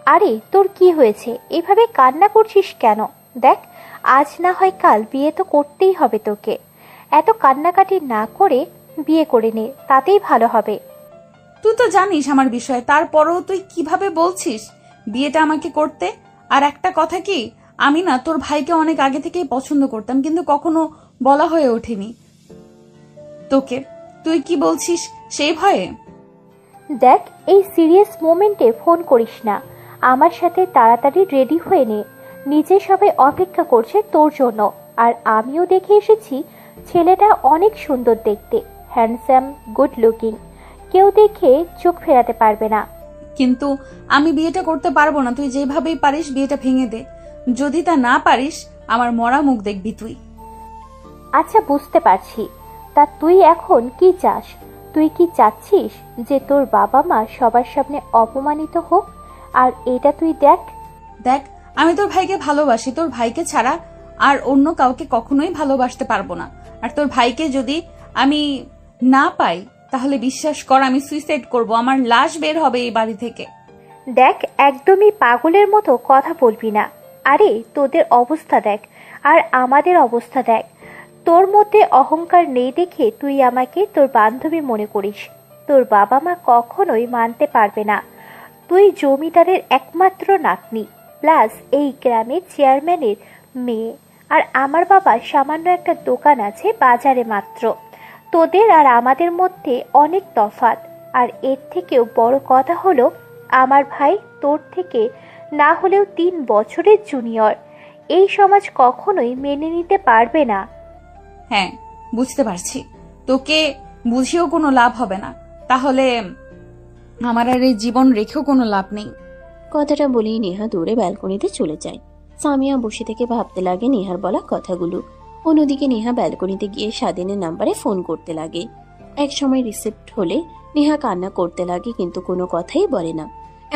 আরে তোর কি হয়েছে, এভাবে কান্না করছিস কেন? দেখ আজ না হয় কাল বিয়ে তো করতেই হবে তোকে, এত কান্নাকাটি না করে বিয়ে করে নে, তাতেই ভালো হবে। তুই তো জানিস আমার বিষয়ে, তারপরও তুই কিভাবে বলছিস বিয়েটা আমাকে করতে? আর একটা কথা কি, আমি না তোর ভাইকে অনেক আগে থেকেই পছন্দ করতাম, কিন্তু কখনো বলা হয়ে ওঠেনি তোকে। তুই কি বলছিস সেই ভয়ে? দেখ এই সিরিয়াস মোমেন্টে ফোন করিস না, আমার সাথে তাড়াতাড়ি রেডি হয়ে নে, নিচে সবাই অপেক্ষা করছে তোর জন্য। আর আমিও দেখে এসেছি ছেলেটা অনেক সুন্দর দেখতে, হ্যান্ডসাম, গুড লুকিং, কেউ দেখে চোখ ফেরাতে পারবে না। কিন্তু আমি বিয়েটা করতে পারবো না, তুই যেভাবেই পারিস বিয়েটা ভেঙে দে। যদি তা না পারিস আমার মরা মুখ দেখবি তুই। আচ্ছা বুঝতে পারছি, তা তুই এখন কি চাস? তুই কি চাচ্ছিস যে তোর বাবা মা সবার সামনে অপমানিত হোক? আর এটা তুই দেখ। দেখ আমি তোর ভাইকে ভালোবাসি, তোর ভাইকে ছাড়া আর অন্য কাউকে কখনোই ভালোবাসতে পারবো না। আর তোর ভাইকে যদি আমি না পাই তাহলে বিশ্বাস কর আমি সুইসাইড করব, আমার লাশ বের হবে এই বাড়ি থেকে। দেখ একদমই পাগলের মতো কথা বলবি না। আরে তোদের অবস্থা দেখ আর আমাদের অবস্থা দেখ, তোর মধ্যে অহংকার নেই দেখে তুই আমাকে তোর বান্ধবী মনে করিস। তোর বাবা মা কখনোই মানতে পারবে না তুই জমিদারের একমাত্র নাতনি, প্লাস এই গ্রামের চেয়ারম্যানের মেয়ে। আর আমার বাবা সামান্য একটা দোকান আছে বাজারে মাত্র। তোদের আর আমাদের মধ্যে অনেক তফাৎ। আর এর থেকেও বড় কথা হলো আমার ভাই তোর থেকে না হলেও 3 বছরের জুনিয়র। এই সমাজ কখনোই মেনে নিতে পারবে না। হ্যাঁ বুঝতে পারছি, তোকে বুঝিয়েও কোনো লাভ হবে না, তাহলে আমার আর এই জীবন রেখেও কোনো লাভ নেই। কথাটা বলেই নেহা দৌড়ে ব্যালকনিতে চলে যায়। সামিয়া বসে থেকে ভাবতে লাগে নেহার বলা কথাগুলো। অন্যদিকে নেহা ব্যালকনিতে গিয়ে স্বাধীনের নাম্বারে ফোন করতে লাগে। এক সময় রিসিপ্ট হলে নেহা কান্না করতে লাগে, কিন্তু কোনো কথাই বলে না।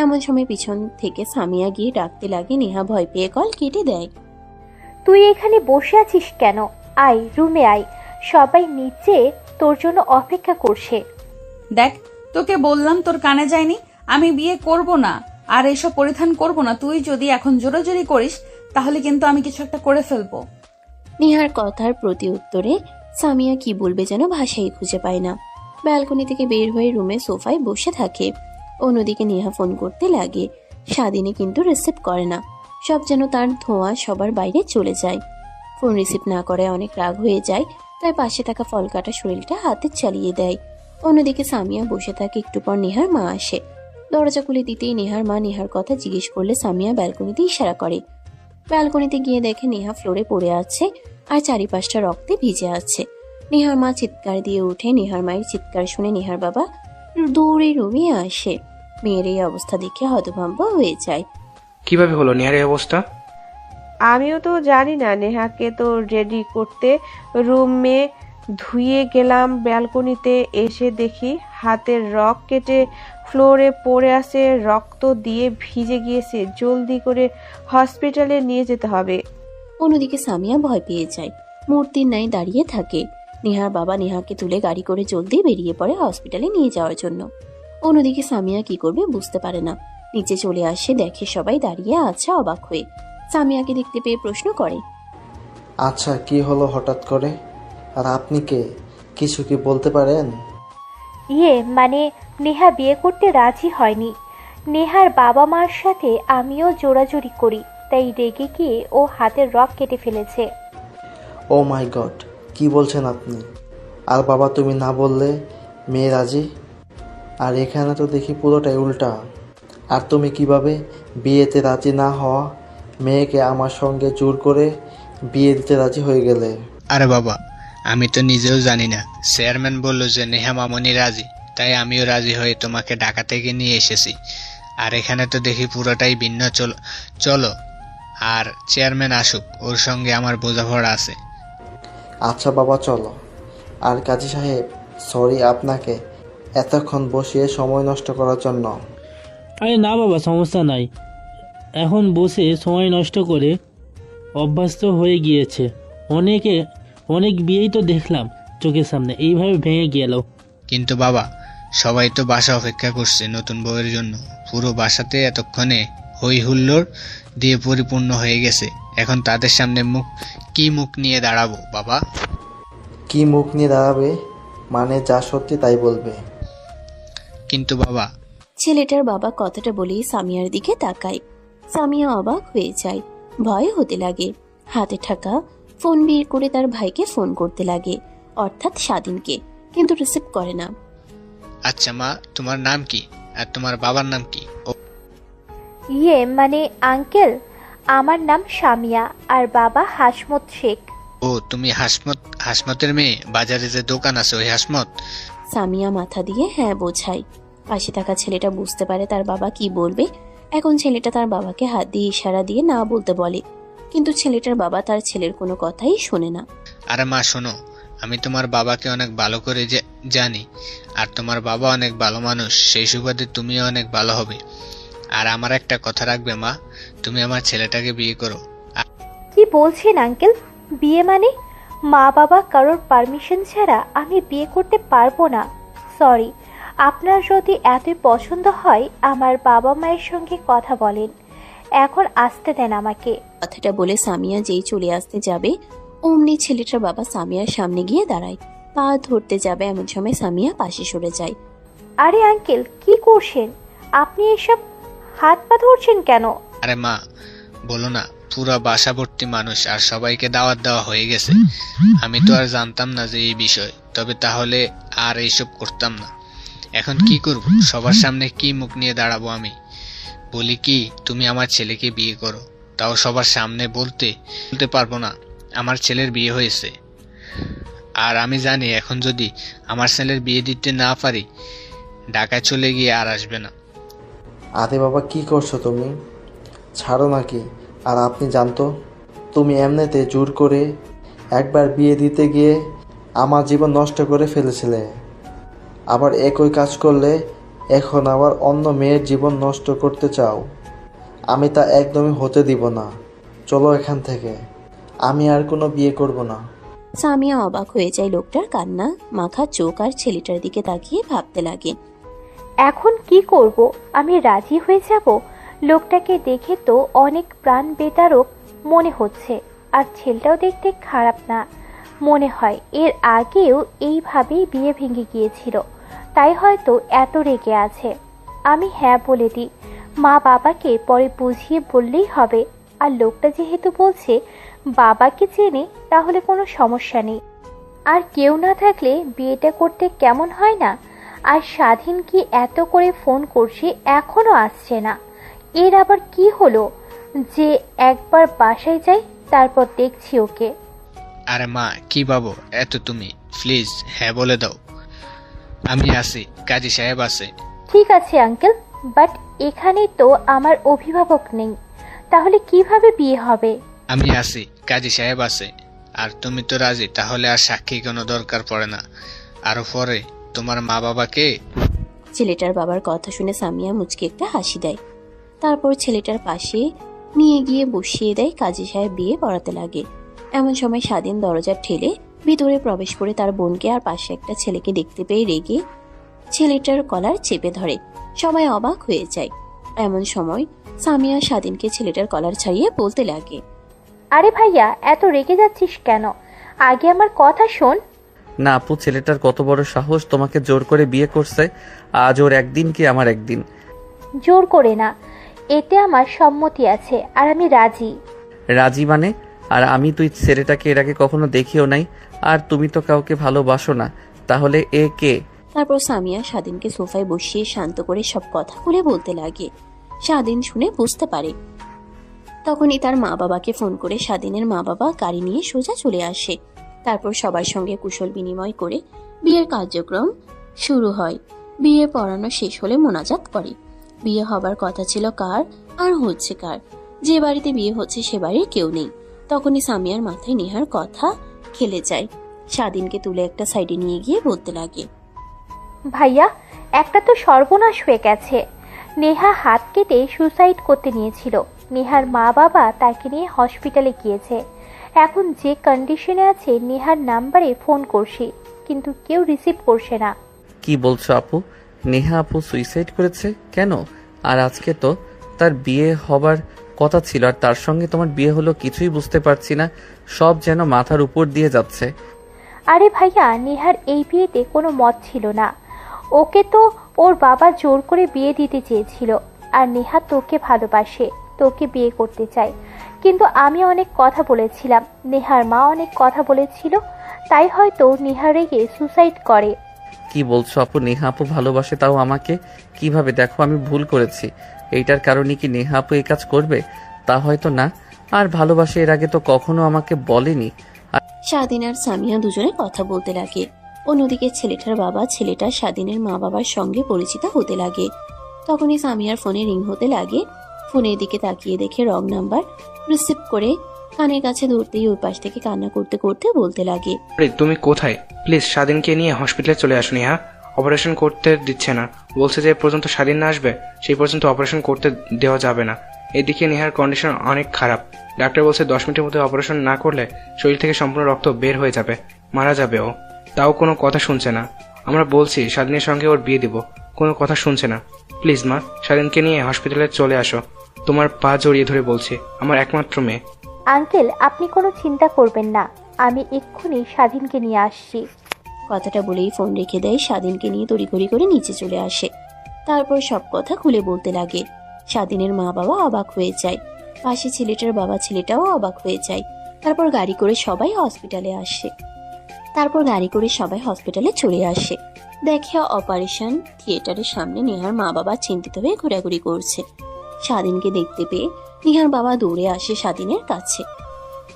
এমন সময় পিছন থেকে সামিয়া গিয়ে ডাকতে লাগে। নেহা ভয় পেয়ে কল কেটে দেয়। তুই এখানে বসে আছিস কেন? আয় রুমে আয়, সবাই নিচে তোর জন্য অপেক্ষা করছে। দেখ তোকে বললাম তোর কানে যায়নি, আমি বিয়ে করব না আর এসব পরিধান করব না। তুই যদি এখন জোরাজোরি করিস তাহলে কিন্তু আমি কিছু একটা করে ফেলবো। নেহার কথার প্রতি উত্তরে সামিয়া কি বলবে যেন ভাষাই খুঁজে পায় না। ব্যালকনি থেকে বের হয়ে রুমে সোফায় বসে থাকে। অন্যদিকে নেহা ফোন করতে লাগে। স্বাধীনে কিন্তু রিসিভ করে না, সব যেন তার ধোঁয়া সবার বাইরে চলে যায়। ফোন রিসিভ না করে অনেক রাগ হয়ে যায়, তাই পাশে থাকা ফল কাটা শরীরটা হাতে চালিয়ে দেয়। অন্যদিকে সামিয়া বসে থাকে। একটু পর নেহার মা আসে। দরজা খুলে দিতেই নেহার মা নেহার কথা জিজ্ঞেস করলে সামিয়া ব্যালকনিতে ইশারা করে। ব্যালকনিতে গিয়ে দেখে নেহা ফ্লোরে পড়ে আছে আর চারিপাশটা রক্তে ভিজে আছে। নেহার মা চিৎকার দিয়ে ওঠে। নেহার মায়ের চিৎকার শুনে নেহার বাবা দৌড়ে রুমে আসে। মেয়ের এই অবস্থা দেখে হতভম্ব হয়ে যায়। কিভাবে হলো নেহার এই অবস্থা? আমিও তো জানি না। নেহাকে তো রেডি করতে রুমে ধুয়ে গেলাম, ব্যালকনিতে এসে দেখি হাতের রক কেটে ফ্লোরে পড়ে আছে, রক্ত দিয়ে ভিজে গিয়েছে। জলদি করে হসপিটালে নিয়ে যেতে হবে। অন্যদিকে সামিয়া ভয় পেয়ে যায়, মূর্তির ন্যায় দাঁড়িয়ে থাকে। নেহার বাবা নেহাকে তুলে গাড়ি করে জলদি বেরিয়ে পড়ে হসপিটালে নিয়ে যাওয়ার জন্য। অন্যদিকে সামিয়া কি করবে বুঝতে পারে না। নিচে চলে আসে, দেখে সবাই দাঁড়িয়ে আছে অবাক হয়ে। সামিয়াকে দেখতে পেয়ে প্রশ্ন করে, আচ্ছা কি হলো হঠাৎ করে? আর আপনি কে, কিছু কি বলতে পারেন? মানে নেহা বিয়ে করতে রাজি হয়নি। নেহার বাবা মার সাথে আমিও জোরাজুরি করি, তাই রেগে গিয়ে ও হাতের রক কেটে ফেলেছে। ও মাই গড, কি বলছেন আপনি? আর বাবা তুমি না বললে মেয়ে রাজি? আর এখানে তো দেখি পুরোটাই উল্টা। আর তুমি কিভাবে বিয়েতে রাজি না হওয়া মেয়েকে আমার সঙ্গে জোর করে বিয়ে দিতে রাজি হয়ে গেলে? আরে বাবা, আমি তো নিজেও জানি না। চেয়ারম্যান বলল যে নেহা মামনি রাজি, তাই আমিও রাজি হয়ে তোমাকে ঢাকা থেকে নিয়ে এসেছি। আর এখানে তো দেখি পুরোটাই ভিন্ন। চলো, আর চেয়ারম্যান আসুক, ওর সঙ্গে আমার বোঝাপড়া আছে। আচ্ছা বাবা চলো। আর কাজী সাহেব, সরি আপনাকে এতক্ষণ বসিয়ে সময় নষ্ট করার জন্য। আরে না বাবা, সমস্যা নাই। এখন বসে সময় নষ্ট করে অভ্যাস তো হয়ে গিয়েছে। অনেক বিয়েই তো দেখলাম চোখের সামনে, এইভাবে ভেঙে গেল। কিন্তু বাবা, সবাই তো বাসা অপেক্ষা করছে নতুন বউয়ের জন্য। পুরো বাসাতে এতক্ষণে হই হুল্লোড় দিয়ে পরিপূর্ণ হয়ে গেছে। এখন তাদের সামনে মুখ নিয়ে দাঁড়াবো বাবা? কি মুখ নিয়ে দাঁড়াবে? মানে যা সত্যি তাই বলবে। কিন্তু বাবা। ছেলেটার বাবা কথাটা বলেই সামিয়ার দিকে তাকায়। সামিয়া অবাক হয়ে যায়, ভয় হতে লাগে। হাতে থাকা ফোন বের করে তার ভাইকে ফোন করতে লাগে, অর্থাৎ স্বাধীনকে, কিন্তু রিসিভ করে না। আচ্ছা মা, তোমার নাম কি আর তোমার বাবার নাম কি? মানে আঙ্কেল, আমার নাম সামিয়া আর বাবা হাসমত শেখ। ও, তুমি হাসমতের মেয়ে? বাজারে যে দোকান আছে ওই হাসমত? সামিয়া মাথা দিয়ে হ্যাঁ বোঝায়। পাশে থাকা ছেলেটা বুঝতে পারে তার বাবা কি বলবে। এখন ছেলেটা তার বাবাকে হাত দিয়ে ইশারা দিয়ে না বলতে বলে, কিন্তু ছেলেটার বাবা তার ছেলের কোনো কথাই শোনে না। আরে মা শোনো, আমি তোমার বাবাকে অনেক ভালো করে জানি, আর তোমার বাবা অনেক ভালো মানুষ, সেই সুবাদে তুমিও অনেক ভালো হবে। আর আমার একটা কথা রাখবে মা, তুমি আমার ছেলেটাকে বিয়ে করো। কি বলছেন আঙ্কেল? বিয়ে মানে? মা বাবা কারোর পারমিশন ছাড়া আমি বিয়ে করতে পারবো না। সরি, আপনার যদি এতই পছন্দ হয় আমার বাবা মায়ের সঙ্গে কথা বলেন, এখন আসতে দেন আমাকে। কথাটা বলে সামিয়া যেই চলে আসতে যাবে, অমনি ছেলেটার বাবা সামিয়ার সামনে গিয়ে দাঁড়ায়। পা ধরতে যাবে, এমন সময় সামিয়া পাশে সরে যায়। আরে আঙ্কেল, কি করছেন আপনি? এসব হাত পা ধরছেন কেন? আরে মা, বলো না, পুরা বাসা ভর্তি মানুষ আর সবাইকে দাওয়াত দেওয়া হয়ে গেছে। আমি তো আর জানতাম না যে এই বিষয়, তবে তাহলে আর এইসব করতাম না। এখন কি করব? সবার সামনে কি মুখ নিয়ে দাঁড়াবো আমি? বলি কি, তুমি আমার ছেলেকে বিয়ে করো, তাও সবার সামনে বলতে পারবো না আমার ছেলের বিয়ে হয়েছে। আর আমি জানি এখন যদি আমার ছেলের বিয়ে দিতে না পারি, ঢাকায় চলে গিয়ে আর আসবে না। আরে বাবা, কি করছো তুমি? ছাড়ো নাকি? আর আপনি জানতো, তুমি এমনিতে জোর করে একবার বিয়ে দিতে গিয়ে আমার জীবন নষ্ট করে ফেলেছিলে। আবার একই কাজ করলে এখন আবার অন্য মেয়ের জীবন নষ্ট করতে চাও। আমি তা একদমই হতে দিব না। চলো এখান থেকে, আমি আর কোনো বিয়ে করব না। সামিয়া অবাক হয়ে যায় লোকটার কান্না মাখা চোখ আর ছেলেটার দিকে তাকিয়ে ভাবতে লাগে। এখন কি করব? আমি রাজি হয়ে যাব? লোকটাকে দেখে তো অনেক প্রাণ বেতারক মনে হচ্ছে, আর ছেলেটাও দেখতে খারাপ না মনে হয়। এর আগেও এইভাবেই বিয়ে ভেঙে গিয়েছিল, তাই হয়তো এত রেগে আছে। আমি হ্যাঁ বলে দিই, মা বাবাকে পরে বুঝিয়ে বললেই হবে। আর লোকটা যেহেতু বলছে বাবাকে চেনে, তাহলে কোনো সমস্যা নেই। আর কেউ না থাকলে বিয়েটা করতে কেমন হয় না? আর স্বাধীন কি এত করে ফোন করছে, এখনো আসছে না? এর আবার কি হলো যে একবার বাসায় যাই, তারপর দেখছি ওকে। আরে মা, কি ভাবো এত তুমি? প্লিজ হ্যাঁ বলে দাও। আমি আছি, কাজী সাহেব আছে। ঠিক আছে আঙ্কেল, বাট এখানে তো আমার অভিভাবক নেই, তাহলে কিভাবে বিয়ে হবে? আমি আছি, কাজী সাহেব আছে। আর তুমি তো রাজি, তাহলে আর সাক্ষী কোনো দরকার পড়ে না। আরো পরে তোমার মা বাবাকে। ছেলেটার বাবার কথা শুনে সামিয়া মুচকে একটা হাসি দেয়। তারপর ছেলেটার পাশে নিয়ে গিয়ে বসিয়ে দেয়। কাজী সাহেব বিয়ে পড়াতে লাগে। এমন সময় স্বাধীন দরজা ঠেলে ভিতরে প্রবেশ করে তার বোনকে আর পাশে একটা ছেলেকে দেখতে পেয়ে রেগে ছেলেটার কলার চেপে ধরে। সবাই অবাক হয়ে যায়। এমন সময় সামিয়া স্বাধীনকে ছেলেটার কলার ছাড়িয়ে বলতে লাগে, আরে ভাইয়া, এত রেগে যাচ্ছিস কেন? আগে আমার কথা শোন। না আপু, ছেলেটার কত বড় সাহস তোমাকে জোর করে বিয়ে করছে। আজ ওর একদিন কি আমার একদিন। জোর করে না, এতে আমার সম্মতি আছে আর আমি রাজি। রাজি মানে? আর আমি তুই ছেলেটাকে এর আগে কখনো দেখিও নাই, আর তুমি তো কাউকে ভালোবাসো না, তাহলে এ কে? তারপর সামিয়া স্বাধীনকে সোফায় বসিয়ে শান্ত করে সব কথা খুলে বলতে লাগে। স্বাধীন শুনে বুঝতে পারে তখনই তার মা বাবাকে ফোন করে স্বাধীনের মা বাবা গাড়ি নিয়ে সোজা চলে আসে। তারপর সবার সঙ্গে কুশল বিনিময় করে বিয়ের কার্যক্রম শুরু হয়। বিয়ে পড়ানো শেষ হলে মোনাজাত করে। বিয়ে হবার কথা ছিল কার, আর হচ্ছে কার। যে বাড়িতে বিয়ে হচ্ছে সে বাড়ির কেউ নেই। তখনই সামিয়ার মাথায় নেহার কথা খেলে যায়। স্বাধীনকে তুলে একটা সাইডে নিয়ে গিয়ে বলতে লাগে, ভাইয়া, একটা তো সর্বনাশ হয়ে গেছে। নেহা হাত কেটে সুসাইড করতে নিয়েছিল। নেহার মা বাবা তাকে নিয়ে হসপিটালে গিয়েছে। এখন যে কন্ডিশনে আছে, নেহার নাম্বারে ফোন করছি কিন্তু কেউ রিসিভ করছে না। কি বলছো আপু? নেহা আপু সুইসাইড করেছে কেন? আর আজকে তো তার বিয়ে হবার কথা ছিল, আর তার সঙ্গে তোমার বিয়ে হলো, কিছুই বুঝতে পারছি না। সব যেন মাথার উপর দিয়ে যাচ্ছে। আরে ভাইয়া, নেহার এই বিয়েতে কোনো মত ছিল না। ওকে তো ওর বাবা জোর করে বিয়ে দিতে চেয়েছিল। আর নেহা তোকে ভালোবাসে, তোকে বিয়ে করতে চায়। কিন্তু আমি অনেক কথা বলেছিলাম, নেহার মা অনেক কথা বলেছিল, তাই হয়তো নেহা রেগে সুসাইড করে। কি বলছো আপু? নেহা আপু ভালোবাসে, তাও আমাকে? কিভাবে? দেখো আমি ভুল করেছি। এইটার কারণে কি নেহা আপু এই কাজ করবে? তা হয়তো না। আর ভালোবাসে, এর আগে তো কখনো আমাকে বলেনি। স্বাধীন আর সামিয়া দুজনে কথা বলতে লাগে। অন্যদিকে ছেলেটার বাবা ছেলেটা স্বাধীনের মা বাবার সঙ্গে পরিচিত হতে লাগে। তখনই সামিয়ার ফোনে রিং হতে লাগে। ফোনের দিকে তাকিয়ে দেখে রং নাম্বার। রিসিভ করে কানের কাছে ধরতেই ওই পাশ থেকে কান্না করতে করতে বলতে লাগে, আরে তুমি কোথায়? প্লিজ স্বাধীনকে নিয়ে হসপিটালে চলে আসুন। হ্যাঁ, অপারেশন করতে দিচ্ছে না। বলছে যে পর্যন্ত স্বাধীন না আসবে সেই পর্যন্ত অপারেশন করতে দেওয়া যাবে না। এদিকে নেহার কন্ডিশন অনেক খারাপ। ডাক্তার বলছে 10 মিনিটের মধ্যে অপারেশন না করলে শরীর থেকে সম্পূর্ণ রক্ত বের হয়ে যাবে, মারা যাবে ও। তাও কোনো কথা শুনছে না। আমরা বলছি স্বাধীনের সঙ্গে ওর বিয়ে দিব, কোনো কথা শুনছে না। প্লিজ মা, স্বাধীনকে নিয়ে হসপিটালে চলে আসো। তোমার পা জড়িয়ে ধরে বলছি, আমার একমাত্র মেয়ে। আঙ্কেল, আপনি কোনো চিন্তা করবেন না, আমি এক্ষুনি স্বাধীনকে নিয়ে আসছি। কথাটা বলেই ফোন রেখে দেয়। স্বাধীনকে নিয়ে তড়িঘড়ি করে নিচে চলে আসে। তারপর সব কথা খুলে বলতে লাগে। স্বাধীনের মা বাবা অবাক হয়ে যায়। পাশে ছেলেটার বাবা ছেলেটাও অবাক হয়ে যায়। তারপর গাড়ি করে সবাই হসপিটালে চলে আসে। দেখে অপারেশন থিয়েটারের সামনে নেহার মা বাবা চিন্তিত হয়ে ঘোরাঘুরি করছে। স্বাধীনকে দেখতে পেয়ে নেহার বাবা দৌড়ে আসে স্বাধীনের কাছে।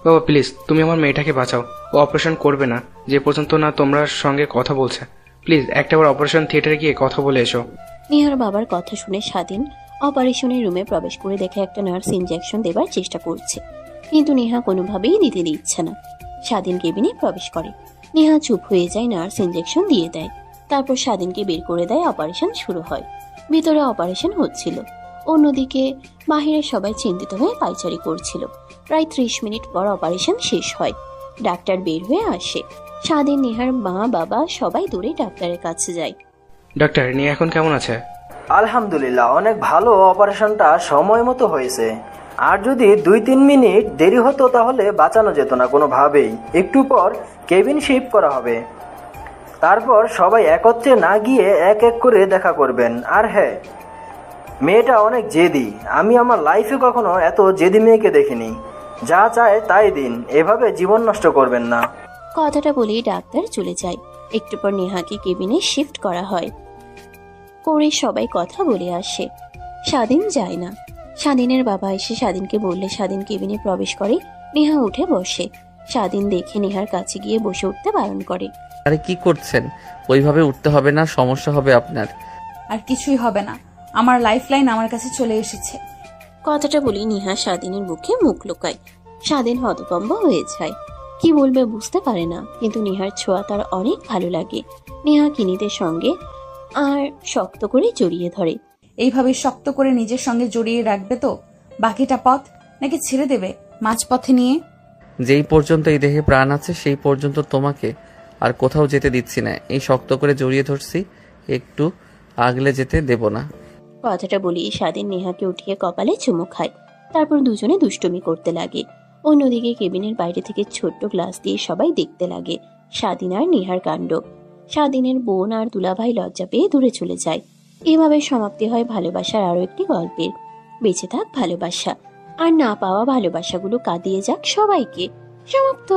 বাবা প্লিজ, তুমি আমার মেয়েটাকে বাঁচাও। ও অপারেশন করবে না যে পর্যন্ত না তোমরা সঙ্গে কথা বলছে। প্লিজ একটাবার অপারেশন থিয়েটারে গিয়ে কথা বলে এসো। নেহার বাবার কথা শুনে স্বাধীন অপারেশনের রুমে প্রবেশ করে দেখে একটা নার্স ইনজেকশন দেবার চেষ্টা করছে, কিন্তু নেহা কোনোভাবেই দিতে দিচ্ছে না। স্বাধীন কেবিনে প্রবেশ করে। নেহা চুপ হয়ে যায়, নার্স ইনজেকশন দিয়ে দেয়। তারপর স্বাধীনকে বের করে দেয়। অপারেশন শুরু হয়। ভিতরে অপারেশন হচ্ছিল। অন্যদিকে বাহিরে সবাই চিন্তিত হয়ে পায়চারি করছিল। প্রায় 30 মিনিট পর অপারেশন শেষ হয়। ডাক্তার বের হয়ে আসে। স্বাধীন, নেহার মা বাবা সবাই দূরে ডাক্তারের কাছে যায়। ডাক্তার, নিয়ে এখন কেমন আছে? আলহামদুলিল্লাহ, অনেক ভালো। অপারেশনটা সময় মতো হয়েছে। আর যদি 2-3 মিনিট দেরি হতো তাহলে বাঁচানো যেত না কোনোভাবেই। একটু পর কেবিন শিফট করা হবে। তারপর সবাই একত্রে না গিয়ে এক এক করে দেখা করবেন। আর হ্যাঁ, মেয়েটা অনেক জেদি। আমি আমার লাইফে কখনো এত জেদি মেয়েকে দেখিনি। যা চায় তাই দিন, এভাবে জীবন নষ্ট করবেন না। কথাটা বলেই ডাক্তার চলে যায়। একটু পর নেহাকে কেবিনে শিফট করা হয়। করে সবাই কথা বলে আসে। স্বাধীন যায় না। স্বাধীনের বাবা এসে স্বাধীনকে বললে স্বাধীন কেবিনে প্রবেশ করে। নেহা উঠে বসে। স্বাধীন দেখে নেহার কাছে গিয়ে বসে উঠতে বারণ করে। আরে কি করছেন? ওইভাবে উঠতে হবে না, সমস্যা হবে আপনার। আর কিছুই হবে না, আমার লাইফলাইন আমার কাছে চলে এসেছে। কথাটা বলি নেহা স্বাধীনের বুকে মুখ লুকায়। স্বাধীন হতভম্ব হয়ে যায়। কি বলবে বুঝতে পারে না, কিন্তু নেহার ছোঁয়া তার অনেক ভালো লাগে। নেহা কিনিদের সঙ্গে আর শক্ত করে জড়িয়ে ধরে। এইভাবে শক্ত করে নিজের সঙ্গে জড়িয়ে রাখবে তো বাকিটা পথ, নাকি ছেড়ে দেবে মাঝপথে নিয়ে? যেই পর্যন্ত এই দেহে প্রাণ আছে সেই পর্যন্ত তোমাকে আর কোথাও যেতে দিচ্ছি না। এই শক্ত করে জড়িয়ে ধরছি, একটু আগলে যেতে দেব না। কথাটা বলি স্বাধীন নেহাকে উঠিয়ে কপালে চুমু খায়। তারপর দুজনে দুষ্টুমি করতে লাগে। অন্যদিকে কেবিনের বাইরে থেকে ছোট্ট গ্লাস দিয়ে সবাই দেখতে লাগে স্বাধীন আর নেহার কাণ্ড। স্বাধীনের বোন আর দুলাভাই লজ্জা পেয়ে দূরে চলে যায়। এভাবে সমাপ্তি হয় ভালোবাসার আরো একটি গল্পের। বেঁচে থাক ভালোবাসা, আর না পাওয়া ভালোবাসাগুলো কাঁদিয়ে যাক সবাইকে। সমাপ্ত।